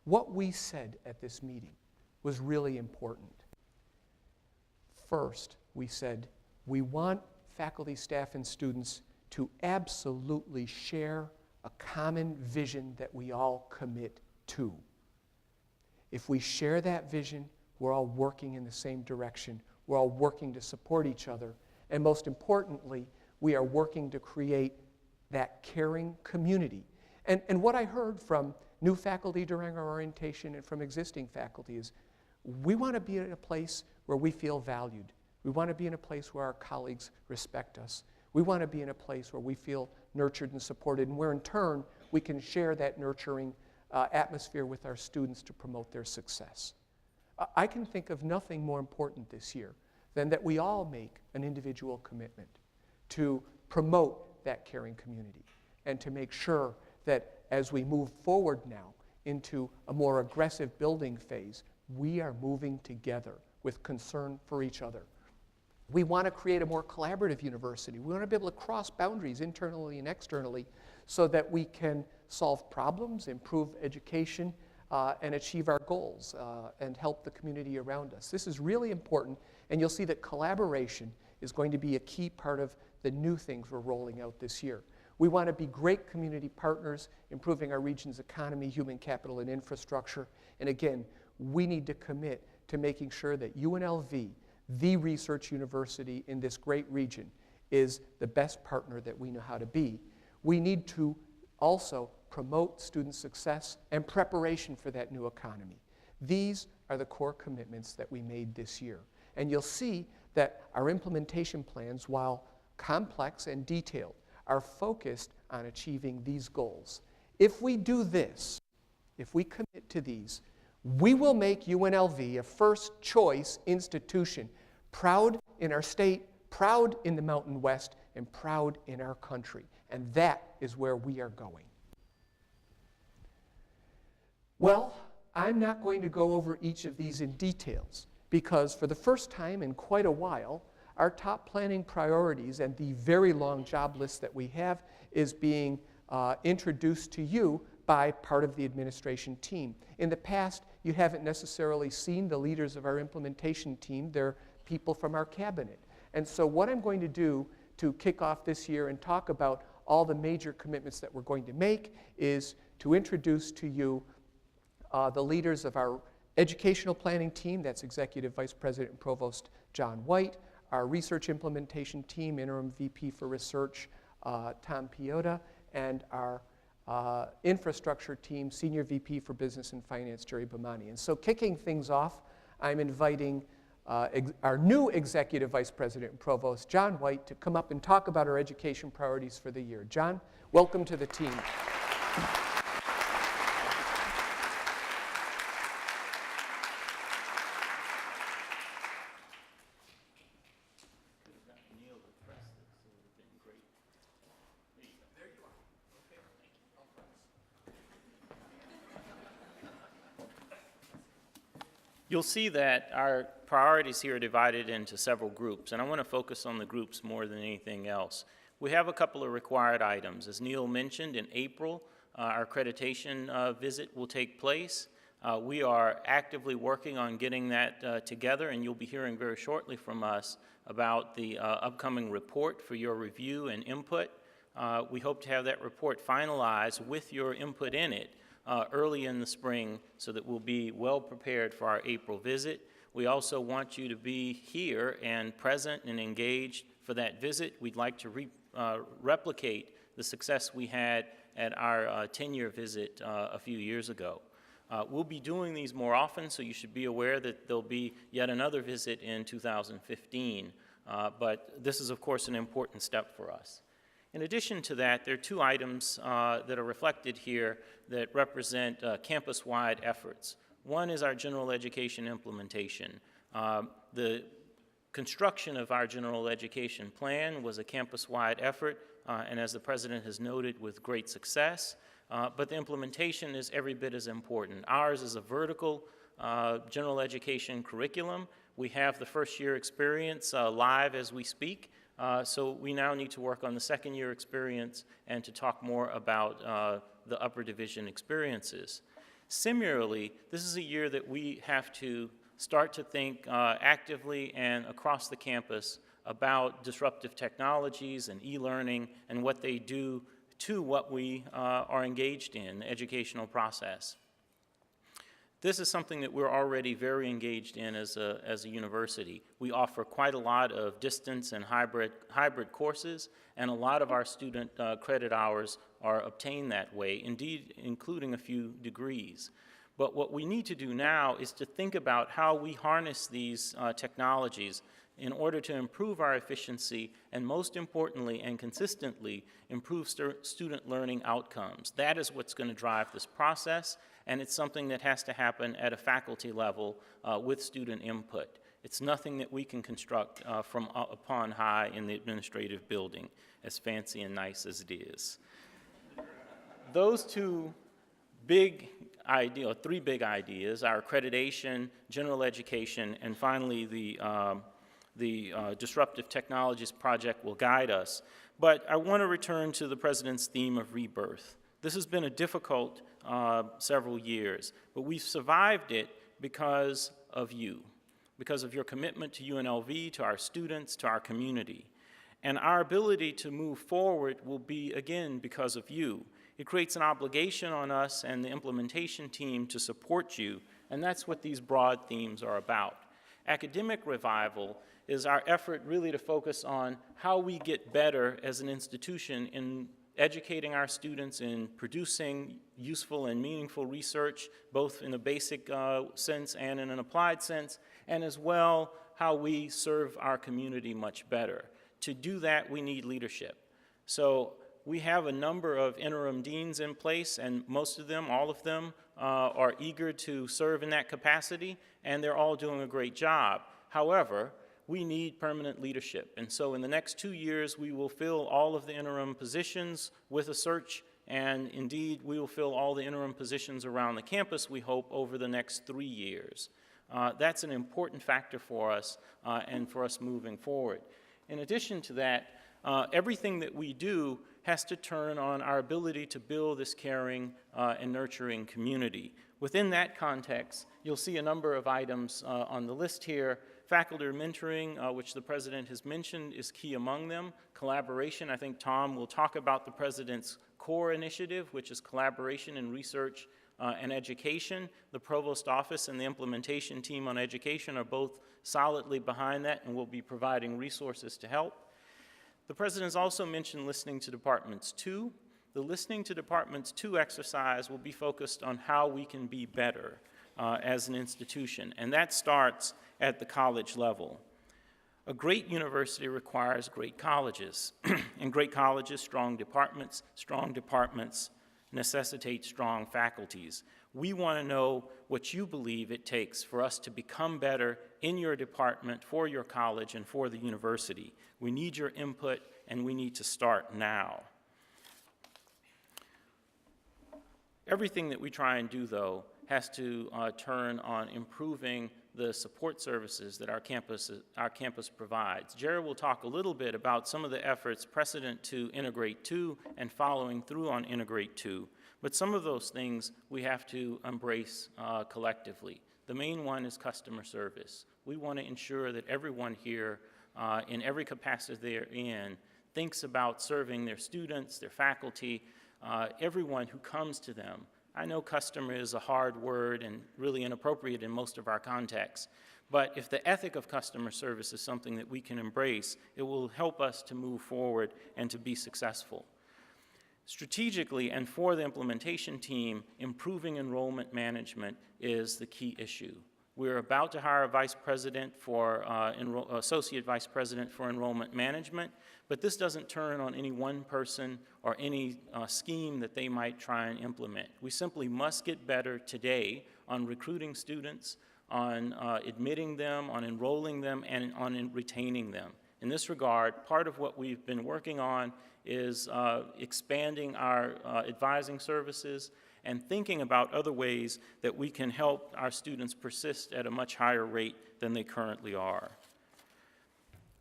what we said at this meeting was really important. First, we said we want faculty, staff, and students to absolutely share a common vision that we all commit to. If we share that vision, we're all working in the same direction. We're all working to support each other. And most importantly, we are working to create that caring community. And what I heard from new faculty during our orientation and from existing faculty is we want to be at a place where we feel valued, We want to be in a place where our colleagues respect us. We want to be in a place where we feel nurtured and supported, and where in turn we can share that nurturing atmosphere with our students to promote their success. I can think of nothing more important this year than that we all make an individual commitment to promote that caring community and to make sure that as we move forward now into a more aggressive building phase, we are moving together with concern for each other. We want to create a more collaborative university. We want to be able to cross boundaries internally and externally so that we can solve problems, improve education, and achieve our goals and help the community around us. This is really important, and you'll see that collaboration is going to be a key part of the new things we're rolling out this year. We want to be great community partners, improving our region's economy, human capital, and infrastructure. And again, we need to commit to making sure that UNLV, the research university in this great region, is the best partner that we know how to be. We need to also promote student success and preparation for that new economy. These are the core commitments that we made this year. And you'll see that our implementation plans, while complex and detailed, are focused on achieving these goals. If we do this, if we commit to these, we will make UNLV a first-choice institution, proud in our state, proud in the Mountain West, and proud in our country. And that is where we are going. Well, I'm not going to go over each of these in details because for the first time in quite a while, our top planning priorities and the very long job list that we have is being introduced to you by part of the administration team. In the past, you haven't necessarily seen the leaders of our implementation team. They're people from our cabinet. And so what I'm going to do to kick off this year and talk about all the major commitments that we're going to make is to introduce to you the leaders of our educational planning team. That's Executive Vice President and Provost John White, our research implementation team, Interim VP for Research, Tom Piota, and our infrastructure team, Senior VP for Business and Finance, Jerry Bomani. And so kicking things off, I'm inviting our new Executive Vice President and Provost, John White, to come up and talk about our education priorities for the year. John, welcome to the team. You'll see that our priorities here are divided into several groups, and I want to focus on the groups more than anything else. We have a couple of required items. As Neil mentioned, in April, our accreditation visit will take place. We are actively working on getting that together, and you'll be hearing very shortly from us about the upcoming report for your review and input. We hope to have that report finalized with your input in it early in the spring so that we'll be well prepared for our April visit. We also want you to be here and present and engaged for that visit. We'd like to replicate the success we had at our 10-year visit a few years ago. We'll be doing these more often, so you should be aware that there'll be yet another visit in 2015. But this is, of course, an important step for us. In addition to that, there are two items that are reflected here that represent campus-wide efforts. One is our general education implementation. The construction of our general education plan was a campus-wide effort, and as the President has noted, with great success. But the implementation is every bit as important. Ours is a vertical general education curriculum. We have the first-year experience live as we speak. So we now need to work on the second-year experience and to talk more about the upper division experiences. Similarly, this is a year that we have to start to think actively and across the campus about disruptive technologies and e-learning and what they do to what we are engaged in, the educational process. This is something that we're already very engaged in as a university. We offer quite a lot of distance and hybrid courses, and a lot of our student credit hours are obtained that way, indeed including a few degrees. But what we need to do now is to think about how we harness these technologies in order to improve our efficiency and, most importantly and consistently, improve student learning outcomes. That is what's going to drive this process, and it's something that has to happen at a faculty level with student input. It's nothing that we can construct from upon high in the administrative building, as fancy and nice as it is. Those two big ideas, or three big ideas, our accreditation, general education, and finally the Disruptive Technologies Project will guide us. But I want to return to the President's theme of rebirth. This has been a difficult several years, but we've survived it because of you, because of your commitment to UNLV, to our students, to our community. And our ability to move forward will be, again, because of you. It creates an obligation on us and the implementation team to support you, and that's what these broad themes are about. Academic revival is our effort really to focus on how we get better as an institution in educating our students, in producing useful and meaningful research, both in a basic sense and in an applied sense, and as well how we serve our community much better. To do that, we need leadership. So we have a number of interim deans in place, and most of them, all of them, are eager to serve in that capacity, and they're all doing a great job. However, we need permanent leadership, and so in the next 2 years, we will fill all of the interim positions with a search, and indeed, we will fill all the interim positions around the campus, we hope, over the next 3 years. That's an important factor for us and for us moving forward. In addition to that, everything that we do has to turn on our ability to build this caring and nurturing community. Within that context, you'll see a number of items on the list here. Faculty mentoring, which the President has mentioned, is key among them. Collaboration, I think Tom will talk about the President's core initiative, which is collaboration in research and education. The Provost Office and the implementation team on education are both solidly behind that and will be providing resources to help. The President's also mentioned listening to Departments too. The Listening to Departments 2 exercise will be focused on how we can be better as an institution, and that starts at the college level. A great university requires great colleges, and great colleges, strong departments necessitate strong faculties. We want to know what you believe it takes for us to become better in your department, for your college, and for the university. We need your input, and we need to start now. Everything that we try and do, though, has to turn on improving the support services that our campus provides. Jared will talk a little bit about some of the efforts precedent to Integrate 2 and following through on Integrate 2, but some of those things we have to embrace collectively. The main one is customer service. We want to ensure that everyone here, in every capacity they're in, thinks about serving their students, their faculty, everyone who comes to them. I know customer is a hard word and really inappropriate in most of our contexts, but if the ethic of customer service is something that we can embrace, it will help us to move forward and to be successful. Strategically and for the implementation team, improving enrollment management is the key issue. We're about to hire a vice president for, associate vice president for enrollment management, but this doesn't turn on any one person or any scheme that they might try and implement. We simply must get better today on recruiting students, on admitting them, on enrolling them, and on retaining them. In this regard, part of what we've been working on is expanding our advising services and thinking about other ways that we can help our students persist at a much higher rate than they currently are.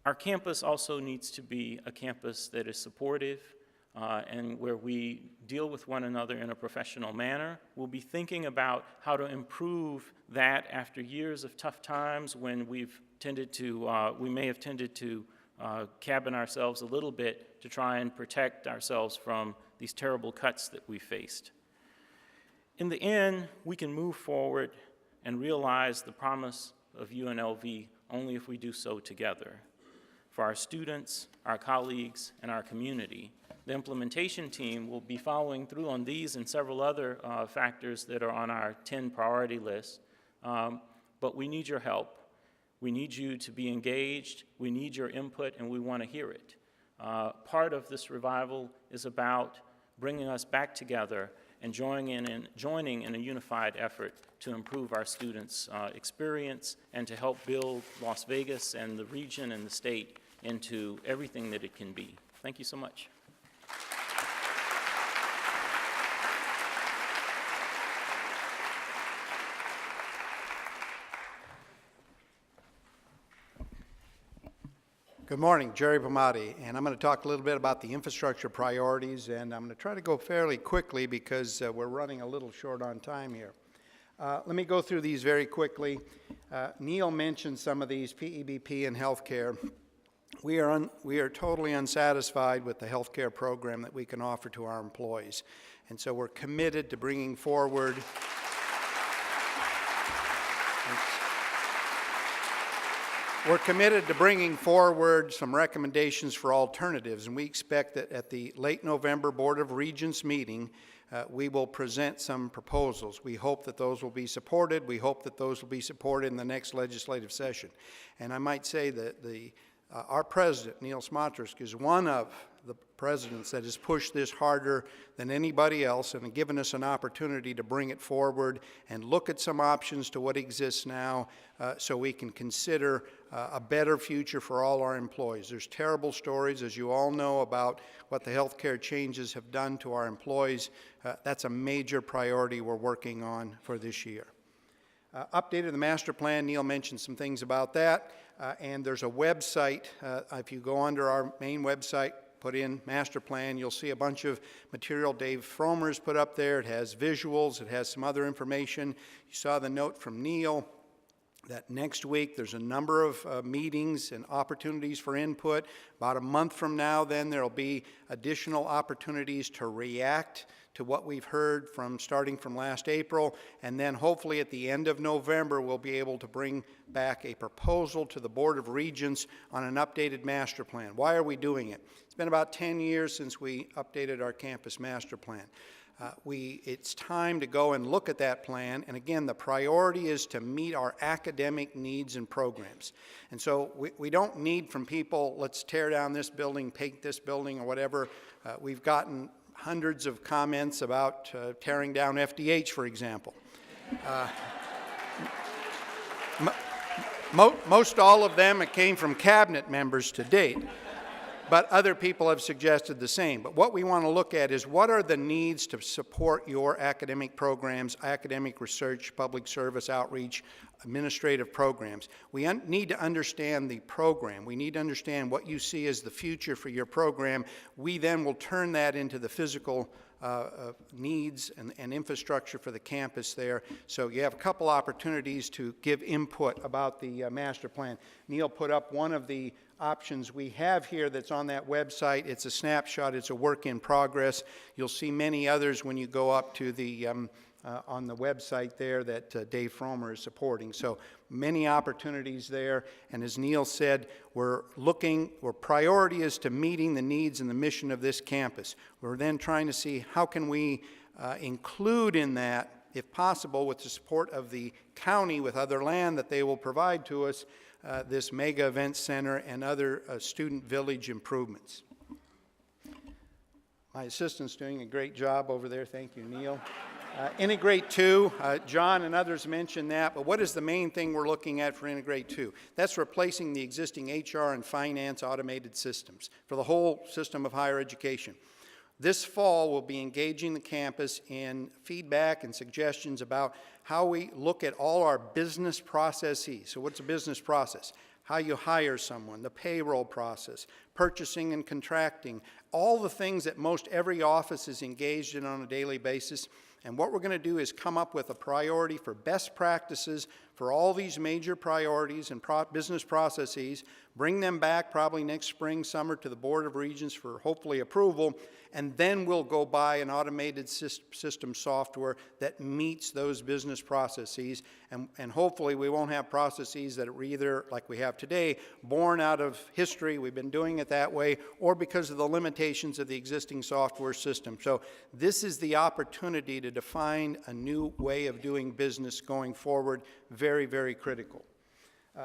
Our campus also needs to be a campus that is supportive and where we deal with one another in a professional manner. We'll be thinking about how to improve that after years of tough times when we've tended to, we may have tended to cabin ourselves a little bit to try and protect ourselves from these terrible cuts that we faced. In the end, we can move forward and realize the promise of UNLV only if we do so together. For our students, our colleagues, and our community, The implementation team will be following through on these and several other factors that are on our 10 priority list. But we need your help. We need you to be engaged. We need your input, and we want to hear it. Part of this revival is about bringing us back together and joining in a unified effort to improve our students' experience and to help build Las Vegas and the region and the state into everything that it can be. Thank you so much. Good morning, Jerry Pomati, and I'm going to talk a little bit about the infrastructure priorities, and I'm going to try to go fairly quickly because we're running a little short on time here. Let me go through these very quickly. Neil mentioned some of these, PEBP and healthcare. We are totally unsatisfied with the healthcare program that we can offer to our employees, and so we're committed to bringing forward some recommendations for alternatives, and we expect that at the late November Board of Regents meeting, we will present some proposals. We hope that those will be supported. We hope that those will be supported in the next legislative session. And I might say that our president, Neil Smotrsk, is one of the presidents that has pushed this harder than anybody else and given us an opportunity to bring it forward and look at some options to what exists now so we can consider a better future for all our employees. There's terrible stories, as you all know, about what the healthcare changes have done to our employees. That's a major priority we're working on for this year. Updated the master plan. Neil mentioned some things about that. And there's a website. If you go under our main website, put in master plan, you'll see a bunch of material Dave Fromer's put up there. It has visuals. It has some other information. You saw the note from Neil that next week there's a number of meetings and opportunities for input. About a month from now, then, there'll be additional opportunities to react to what we've heard starting from last April, and then hopefully at the end of November we'll be able to bring back a proposal to the Board of Regents on an updated master plan. Why are we doing it? It's been about 10 years since we updated our campus master plan. It's time to go and look at that plan, and again, the priority is to meet our academic needs and programs. And so we don't need from people, let's tear down this building, paint this building, or whatever. We've gotten hundreds of comments about tearing down FDH, for example. Most all of them came from cabinet members to date, but other people have suggested the same. But what we want to look at is what are the needs to support your academic programs, academic research, public service, outreach, administrative programs. We need to understand the program. We need to understand what you see as the future for your program. We then will turn that into the physical needs and infrastructure for the campus there. So you have a couple opportunities to give input about the master plan. Neil put up one of the options we have here that's on that website. It's a snapshot. It's a work in progress. You'll see many others when you go up to the on the website there that Dave Fromer is supporting. So many opportunities there, and as Neil said, our priority is to meeting the needs and the mission of this campus. We're then trying to see how can we include in that, if possible, with the support of the county with other land that they will provide to us, this mega event center and other student village improvements. My assistant's doing a great job over there. Thank you, Neil. Integrate 2, John and others mentioned that, but what is the main thing we're looking at for Integrate 2? That's replacing the existing HR and finance automated systems for the whole system of higher education. This fall, we'll be engaging the campus in feedback and suggestions about how we look at all our business processes. So what's a business process? How you hire someone, the payroll process, purchasing and contracting, all the things that most every office is engaged in on a daily basis. And what we're going to do is come up with a priority for best practices for all these major priorities and business processes, bring them back probably next spring, summer to the Board of Regents for hopefully approval, and then we'll go buy an automated system software that meets those business processes, and hopefully we won't have processes that are either, like we have today, born out of history. We've been doing it it that way, or because of the limitations of the existing software system. So this is the opportunity to define a new way of doing business going forward, very, very critical.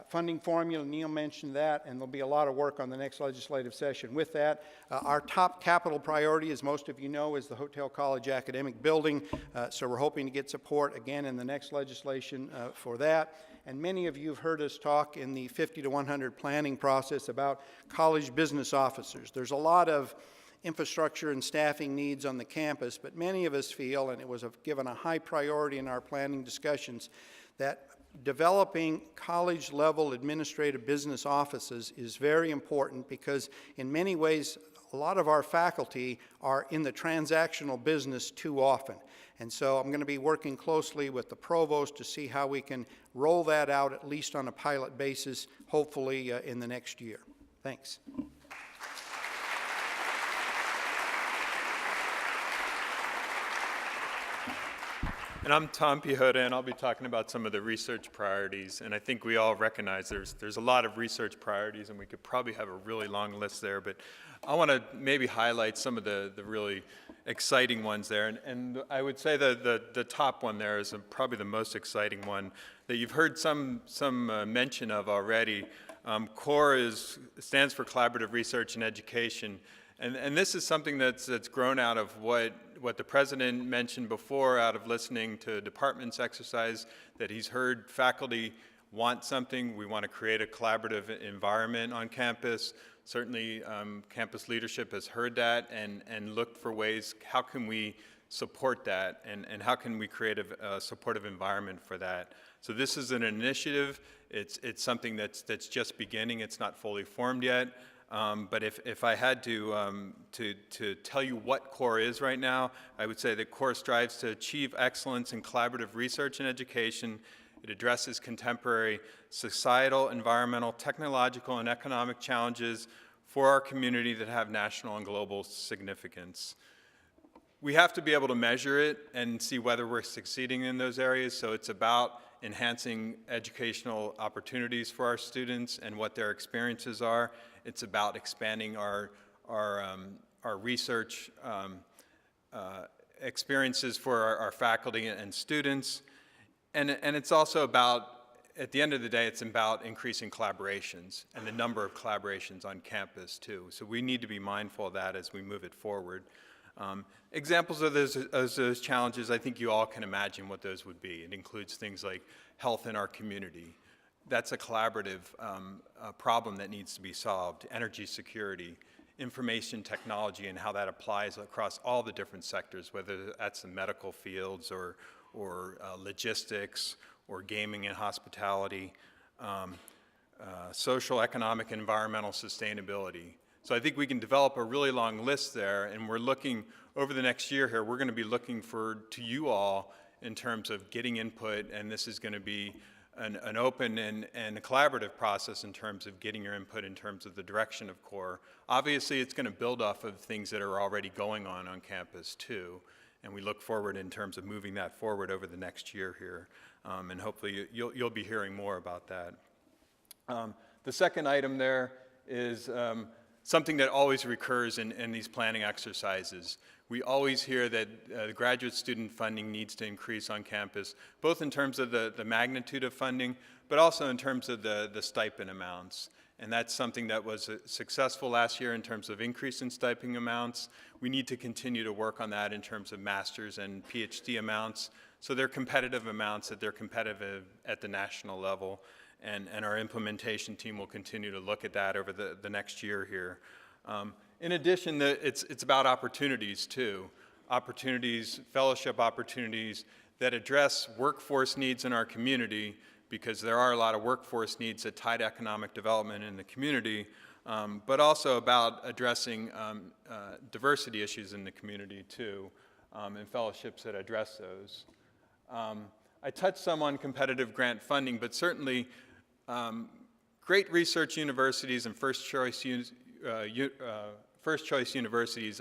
Funding formula, Neil mentioned that, and there'll be a lot of work on the next legislative session with that. Our top capital priority, as most of you know, is the Hotel College Academic Building, so we're hoping to get support again in the next legislation for that. And many of you have heard us talk in the 50 to 100 planning process about college business officers. There's a lot of infrastructure and staffing needs on the campus, but many of us feel, and it was given a high priority in our planning discussions, that developing college-level administrative business offices is very important because in many ways a lot of our faculty are in the transactional business too often. And so I'm going to be working closely with the provost to see how we can roll that out at least on a pilot basis, hopefully in the next year. Thanks. And I'm Tom Pihota, and I'll be talking about some of the research priorities. And I think we all recognize there's a lot of research priorities, and we could probably have a really long list there. But I want to maybe highlight some of the really exciting ones there. And I would say the top one there is probably the most exciting one that you've heard some mention of already. CORE stands for Collaborative Research and Education. And this is something that's grown out of what the president mentioned before, out of listening to departments exercise, that he's heard faculty want something. We want to create a collaborative environment on campus. Certainly, campus leadership has heard that and looked for ways, how can we support that, and how can we create a supportive environment for that. So this is an initiative. It's something that's just beginning. It's not fully formed yet. But if I had to tell you what CORE is right now, I would say that CORE strives to achieve excellence in collaborative research and education. It addresses contemporary societal, environmental, technological, and economic challenges for our community that have national and global significance. We have to be able to measure it and see whether we're succeeding in those areas, so it's about enhancing educational opportunities for our students and what their experiences are. It's about expanding our research experiences for our faculty and students. And it's also about, at the end of the day, it's about increasing collaborations and the number of collaborations on campus too. So we need to be mindful of that as we move it forward. Examples of those challenges, I think you all can imagine what those would be. It includes things like health in our community. That's a collaborative problem that needs to be solved. Energy security, information technology, and how that applies across all the different sectors, whether that's the medical fields or logistics or gaming and hospitality, social, economic, and environmental sustainability. So I think we can develop a really long list there, and we're looking, over the next year here, we're going to be looking to you all in terms of getting input, and this is going to be an open and a collaborative process in terms of getting your input in terms of the direction of CORE. Obviously, it's going to build off of things that are already going on campus too, and we look forward in terms of moving that forward over the next year here, and hopefully you'll be hearing more about that. The second item there is something that always recurs in these planning exercises. We always hear that the graduate student funding needs to increase on campus, both in terms of the magnitude of funding, but also in terms of the stipend amounts. And that's something that was successful last year in terms of increase in stipend amounts. We need to continue to work on that in terms of master's and PhD amounts. So they're competitive amounts, that they're competitive at the national level. And our implementation team will continue to look at that over the next year here. In addition, it's about opportunities too. Opportunities, fellowship opportunities that address workforce needs in our community, because there are a lot of workforce needs that tie to economic development in the community, but also about addressing diversity issues in the community too, and fellowships that address those. I touched some on competitive grant funding, but certainly great research universities and first choice universities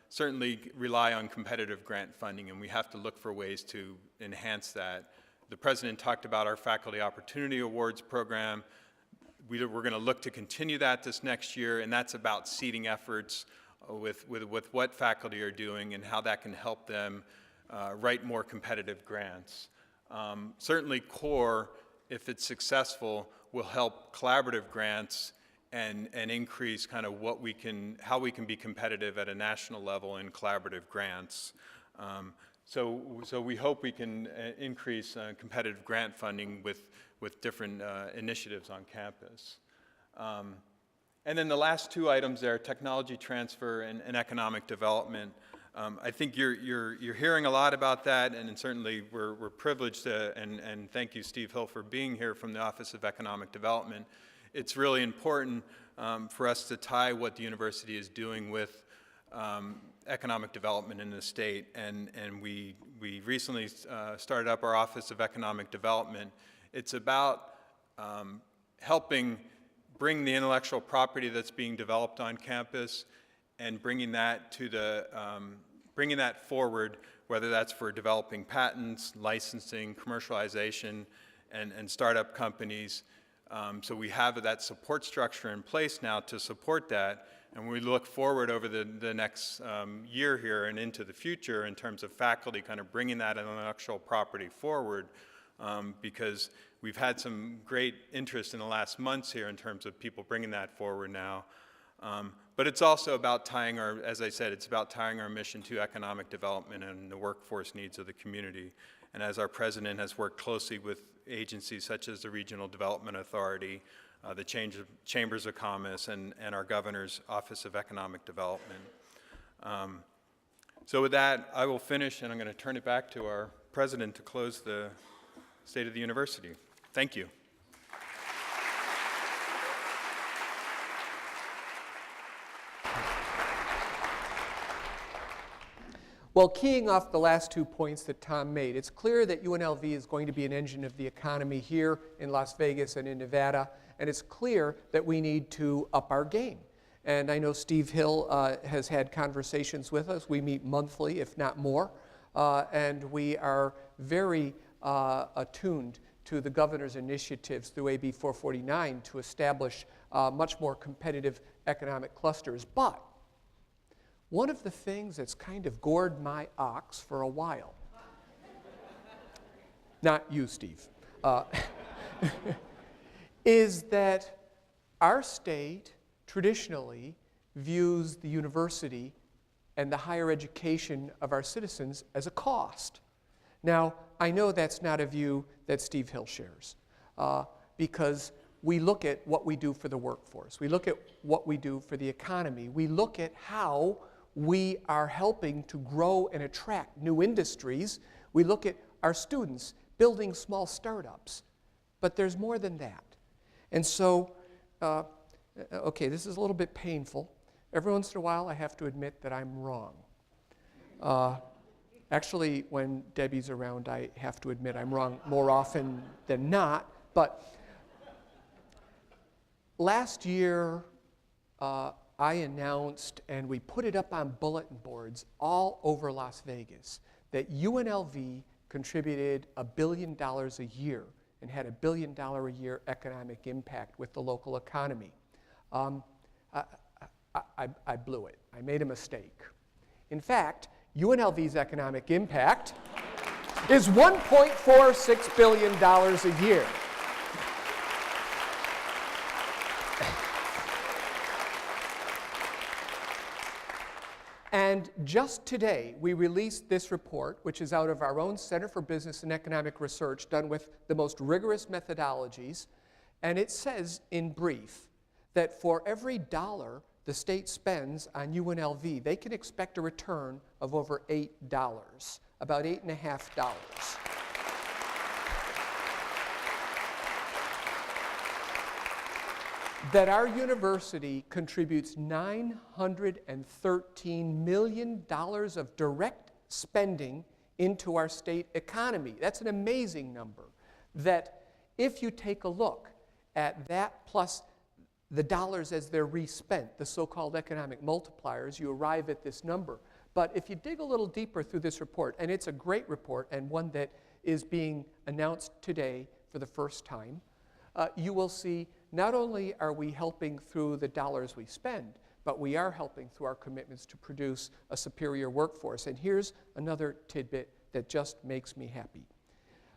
certainly rely on competitive grant funding, and we have to look for ways to enhance that. The president talked about our Faculty Opportunity Awards program. we're going to look to continue that this next year, and that's about seeding efforts with what faculty are doing and how that can help them write more competitive grants. Certainly CORE, if it's successful, will help collaborative grants and increase kind of how we can be competitive at a national level in collaborative grants. So we hope we can increase competitive grant funding with different initiatives on campus. And then the last two items there, technology transfer and economic development. I think you're hearing a lot about that, and certainly we're privileged to, and thank you, Steve Hill, for being here from the Office of Economic Development. It's really important for us to tie what the university is doing with economic development in the state, and we recently started up our Office of Economic Development. It's about helping bring the intellectual property that's being developed on campus and bringing that to bringing that forward, whether that's for developing patents, licensing, commercialization, and startup companies. So we have that support structure in place now to support that, and we look forward over the next year here and into the future in terms of faculty kind of bringing that intellectual property forward, because we've had some great interest in the last months here in terms of people bringing that forward now. But it's also about tying as I said, it's about tying our mission to economic development and the workforce needs of the community. And as our president has worked closely with agencies such as the Regional Development Authority, the Chambers of Commerce, and our governor's Office of Economic Development. So with that, I will finish, and I'm going to turn it back to our president to close the State of the University. Thank you. Well, keying off the last 2 points that Tom made, it's clear that UNLV is going to be an engine of the economy here in Las Vegas and in Nevada, and it's clear that we need to up our game. And I know Steve Hill has had conversations with us. We meet monthly, if not more, and we are very attuned to the governor's initiatives through AB 449 to establish much more competitive economic clusters. But one of the things that's kind of gored my ox for a while, not you, Steve, is that our state traditionally views the university and the higher education of our citizens as a cost. Now, I know that's not a view that Steve Hill shares, because we look at what we do for the workforce. We look at what we do for the economy. We look at how we are helping to grow and attract new industries. We look at our students building small startups. But there's more than that. And so, okay, this is a little bit painful. Every once in a while, I have to admit that I'm wrong. Actually, when Debbie's around, I have to admit I'm wrong more often than not. But last year, I announced, and we put it up on bulletin boards all over Las Vegas, that UNLV contributed $1 billion a year and had $1 billion a year economic impact with the local economy. I blew it. I made a mistake. In fact, UNLV's economic impact is $1.46 billion a year. And just today, we released this report, which is out of our own Center for Business and Economic Research, done with the most rigorous methodologies. And it says, in brief, that for every dollar the state spends on UNLV, they can expect a return of over $8, about $8.50. That our university contributes $913 million of direct spending into our state economy. That's an amazing number. That if you take a look at that plus the dollars as they're respent, the so-called economic multipliers, you arrive at this number. But if you dig a little deeper through this report, and it's a great report and one that is being announced today for the first time, you will see not only are we helping through the dollars we spend, but we are helping through our commitments to produce a superior workforce. And here's another tidbit that just makes me happy.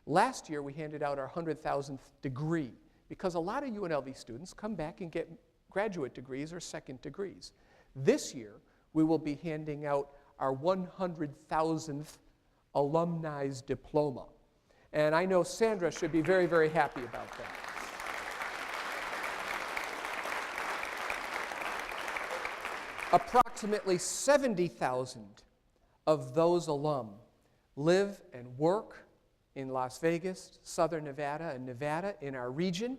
Last year, we handed out our 100,000th degree because a lot of UNLV students come back and get graduate degrees or second degrees. This year, we will be handing out our 100,000th alumni's diploma. And I know Sandra should be very, very happy about that. Approximately 70,000 of those alum live and work in Las Vegas, Southern Nevada, and Nevada in our region,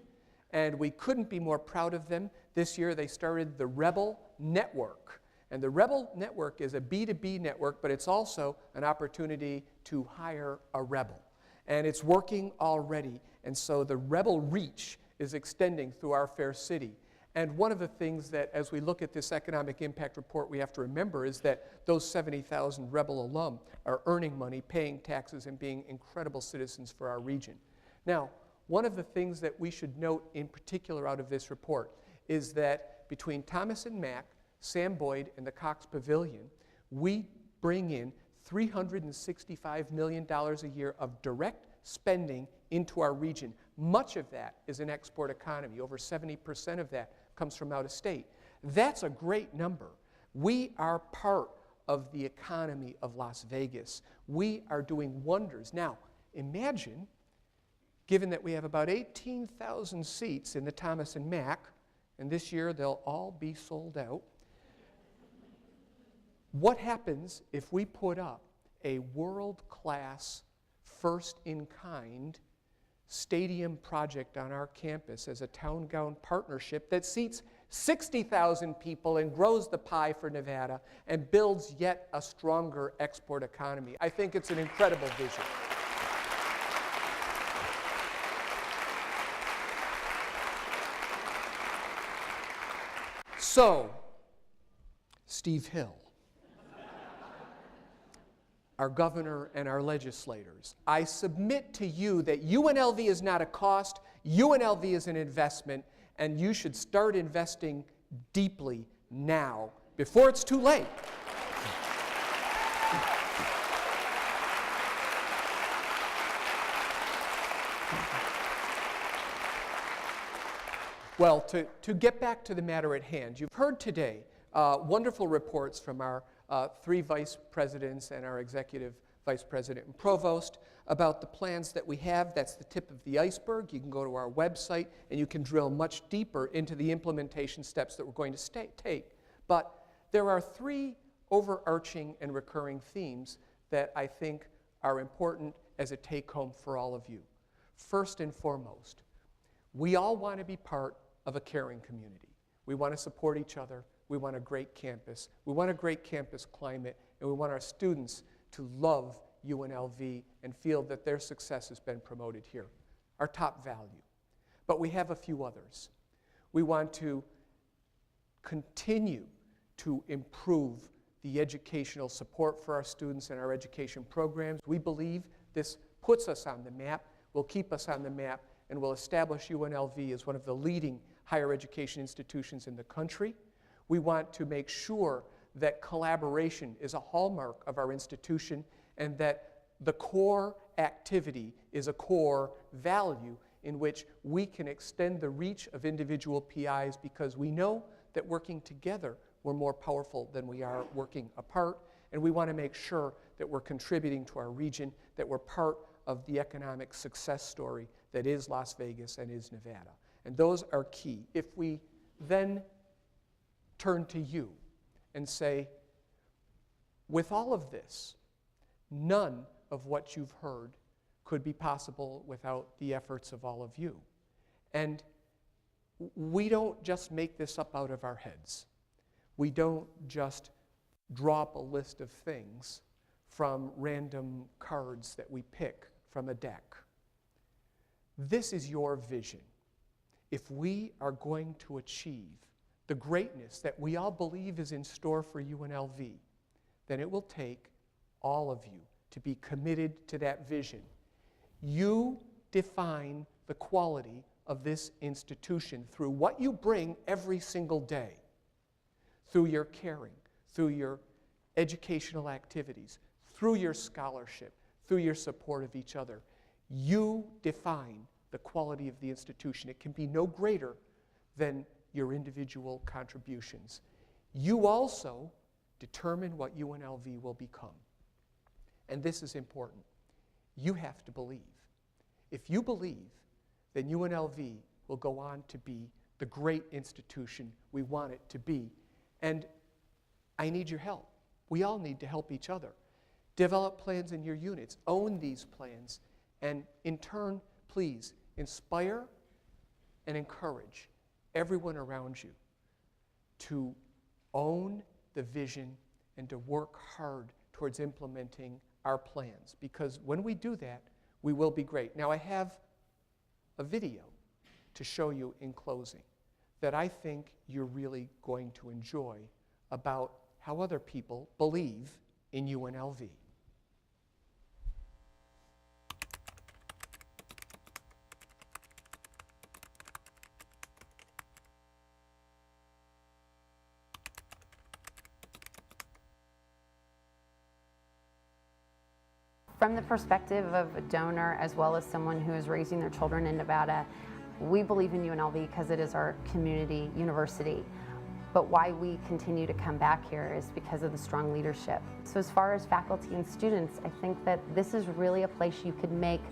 and we couldn't be more proud of them. This year they started the Rebel Network. And the Rebel Network is a B2B network, but it's also an opportunity to hire a rebel. And it's working already, and so the Rebel reach is extending through our fair city. And one of the things that, as we look at this economic impact report, we have to remember is that those 70,000 Rebel alum are earning money, paying taxes, and being incredible citizens for our region. Now, one of the things that we should note in particular out of this report is that between Thomas and Mack, Sam Boyd, and the Cox Pavilion, we bring in $365 million a year of direct spending into our region. Much of that is an export economy. Over 70% of that comes from out of state. That's a great number. We are part of the economy of Las Vegas. We are doing wonders. Now, imagine, given that we have about 18,000 seats in the Thomas and Mack, and this year they'll all be sold out, what happens if we put up a world-class, first-in-kind stadium project on our campus as a town-gown partnership that seats 60,000 people and grows the pie for Nevada and builds yet a stronger export economy? I think it's an incredible vision. So, Steve Hill, our governor and our legislators, I submit to you that UNLV is not a cost, UNLV is an investment, and you should start investing deeply now, before it's too late. Well, to get back to the matter at hand, you've heard today wonderful reports from our three vice presidents and our executive vice president and provost about the plans that we have. That's the tip of the iceberg. You can go to our website and you can drill much deeper into the implementation steps that we're going to take. But there are three overarching and recurring themes that I think are important as a take-home for all of you. First and foremost, we all want to be part of a caring community. We want to support each other. We want a great campus. We want a great campus climate, and we want our students to love UNLV and feel that their success has been promoted here. Our top value. But we have a few others. We want to continue to improve the educational support for our students and our education programs. We believe this puts us on the map, will keep us on the map, and will establish UNLV as one of the leading higher education institutions in the country. We want to make sure that collaboration is a hallmark of our institution and that the core activity is a core value in which we can extend the reach of individual PIs because we know that working together we're more powerful than we are working apart, and we want to make sure that we're contributing to our region, that we're part of the economic success story that is Las Vegas and is Nevada. And those are key. If we then turn to you and say, with all of this, none of what you've heard could be possible without the efforts of all of you. And we don't just make this up out of our heads. We don't just drop a list of things from random cards that we pick from a deck. This is your vision. If we are going to achieve the greatness that we all believe is in store for UNLV, then it will take all of you to be committed to that vision. You define the quality of this institution through what you bring every single day, through your caring, through your educational activities, through your scholarship, through your support of each other. You define the quality of the institution. It can be no greater than your individual contributions. You also determine what UNLV will become. And this is important. You have to believe. If you believe, then UNLV will go on to be the great institution we want it to be. And I need your help. We all need to help each other. Develop plans in your units. Own these plans. And in turn, please inspire and encourage everyone around you to own the vision and to work hard towards implementing our plans. Because when we do that, we will be great. Now, I have a video to show you in closing that I think you're really going to enjoy about how other people believe in UNLV. From the perspective of a donor as well as someone who is raising their children in Nevada, we believe in UNLV because it is our community university. But why we continue to come back here is because of the strong leadership. So as far as faculty and students, I think that this is really a place you could make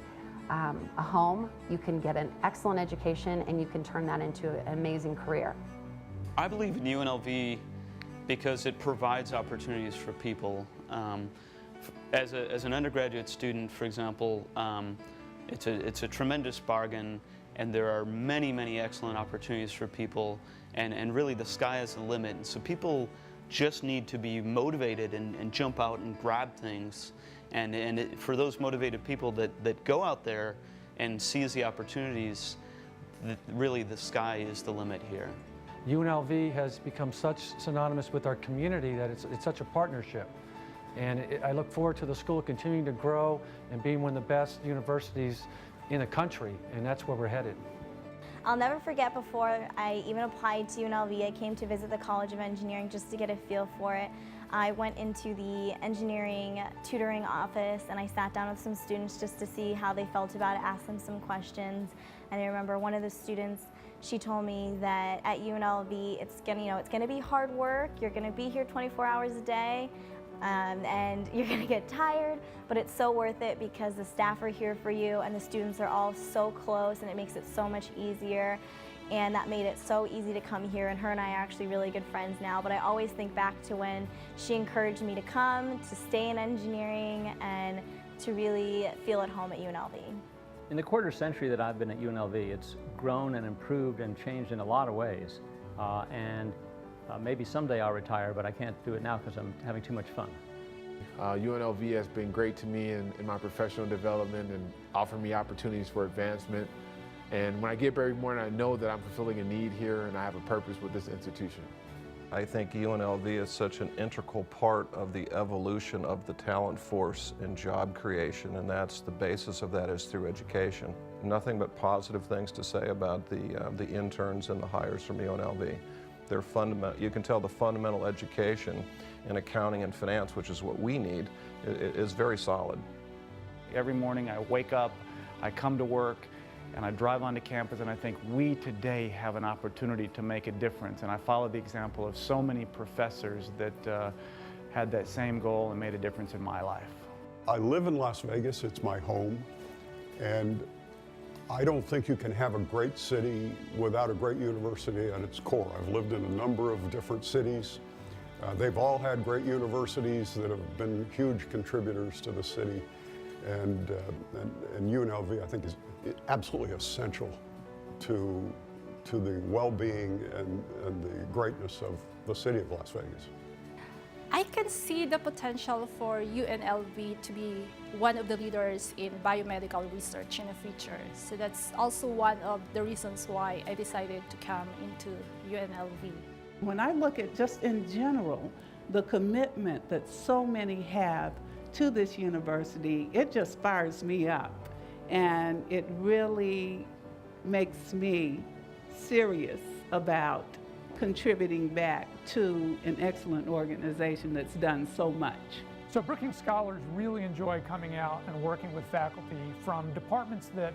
a home, you can get an excellent education, and you can turn that into an amazing career. I believe in UNLV because it provides opportunities for people. As an undergraduate student, for example, it's a tremendous bargain, and there are many, many excellent opportunities for people, and really the sky is the limit. And so people just need to be motivated and jump out and grab things. And for those motivated people that go out there and seize the opportunities, really the sky is the limit here. UNLV has become such synonymous with our community that it's such a partnership. And I look forward to the school continuing to grow and being one of the best universities in the country, and that's where we're headed. I'll never forget, before I even applied to UNLV, I came to visit the College of Engineering just to get a feel for it. I went into the engineering tutoring office and I sat down with some students just to see how they felt about it, asked them some questions. And I remember one of the students, she told me that at UNLV it's gonna be hard work, you're gonna be here 24 hours a day, and you're gonna get tired, but it's so worth it because the staff are here for you and the students are all so close, and it makes it so much easier. And that made it so easy to come here, and her and I are actually really good friends now. But I always think back to when she encouraged me to come, to stay in engineering, and to really feel at home at UNLV. In the quarter century that I've been at UNLV, it's grown and improved and changed in a lot of ways. Maybe someday I'll retire, but I can't do it now because I'm having too much fun. UNLV has been great to me in my professional development and offered me opportunities for advancement. And when I get up every morning, I know that I'm fulfilling a need here and I have a purpose with this institution. I think UNLV is such an integral part of the evolution of the talent force in job creation, and that's the basis of that is through education. Nothing but positive things to say about the interns and the hires from UNLV. They're fundamental. You can tell the fundamental education in accounting and finance, which is what we need, is very solid. Every morning I wake up, I come to work, and I drive onto campus and I think we today have an opportunity to make a difference. And I follow the example of so many professors that had that same goal and made a difference in my life. I live in Las Vegas, it's my home, and I don't think you can have a great city without a great university at its core. I've lived in a number of different cities. They've all had great universities that have been huge contributors to the city. And UNLV, I think, is absolutely essential to the well-being and the greatness of the city of Las Vegas. I can see the potential for UNLV to be one of the leaders in biomedical research in the future. So that's also one of the reasons why I decided to come into UNLV. When I look at just in general, the commitment that so many have to this university, it just fires me up. And it really makes me serious about contributing back to an excellent organization that's done so much. So Brookings Scholars really enjoy coming out and working with faculty from departments that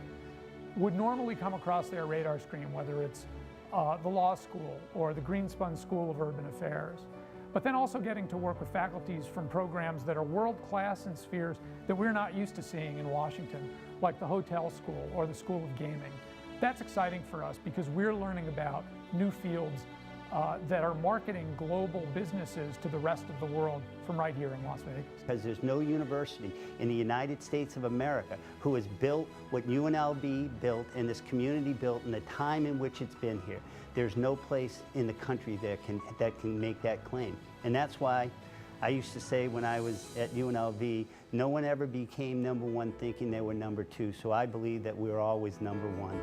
would normally come across their radar screen, whether it's the law school or the Greenspun School of Urban Affairs, but then also getting to work with faculties from programs that are world-class in spheres that we're not used to seeing in Washington, like the hotel school or the School of Gaming. That's exciting for us because we're learning about new fields that are marketing global businesses to the rest of the world from right here in Las Vegas. Because there's no university in the United States of America who has built what UNLV built and this community built in the time in which it's been here. There's no place in the country that can make that claim. And that's why I used to say when I was at UNLV, no one ever became number one thinking they were number two. So I believe that we're always number one.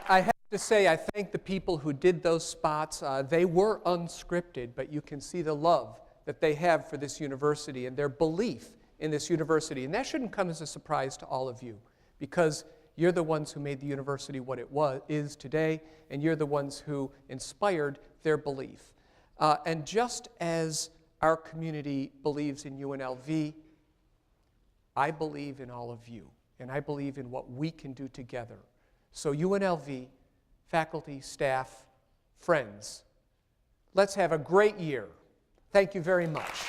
I have to say, I thank the people who did those spots. They were unscripted, but you can see the love that they have for this university and their belief in this university. And that shouldn't come as a surprise to all of you, because you're the ones who made the university what it is today, and you're the ones who inspired their belief. And just as our community believes in UNLV, I believe in all of you, and I believe in what we can do together. So UNLV, faculty, staff, friends, let's have a great year. Thank you very much.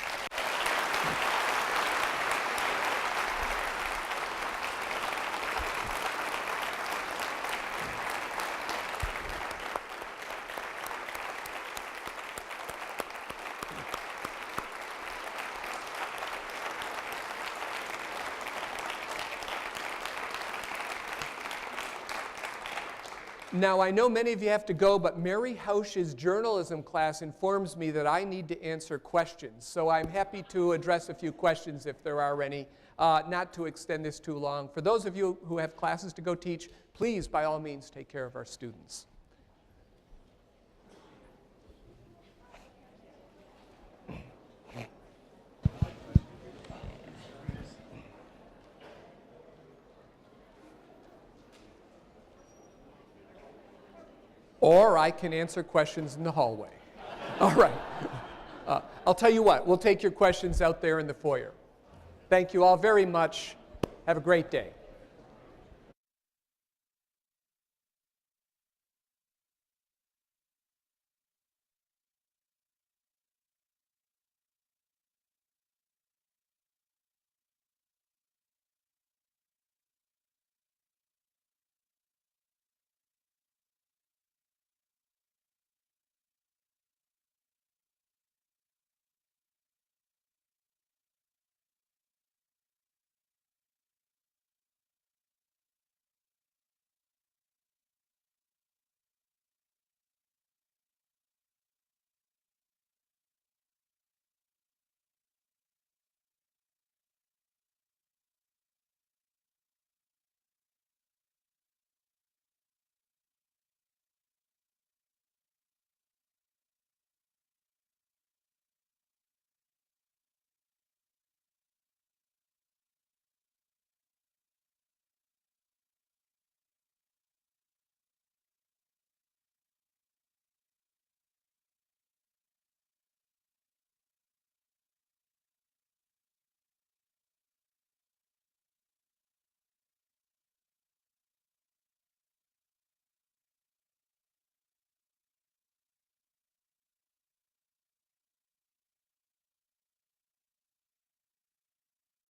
Now, I know many of you have to go, but Mary Hausch's journalism class informs me that I need to answer questions. So I'm happy to address a few questions if there are any, not to extend this too long. For those of you who have classes to go teach, please, by all means, take care of our students. Or I can answer questions in the hallway. All right. I'll tell you what, we'll take your questions out there in the foyer. Thank you all very much. Have a great day.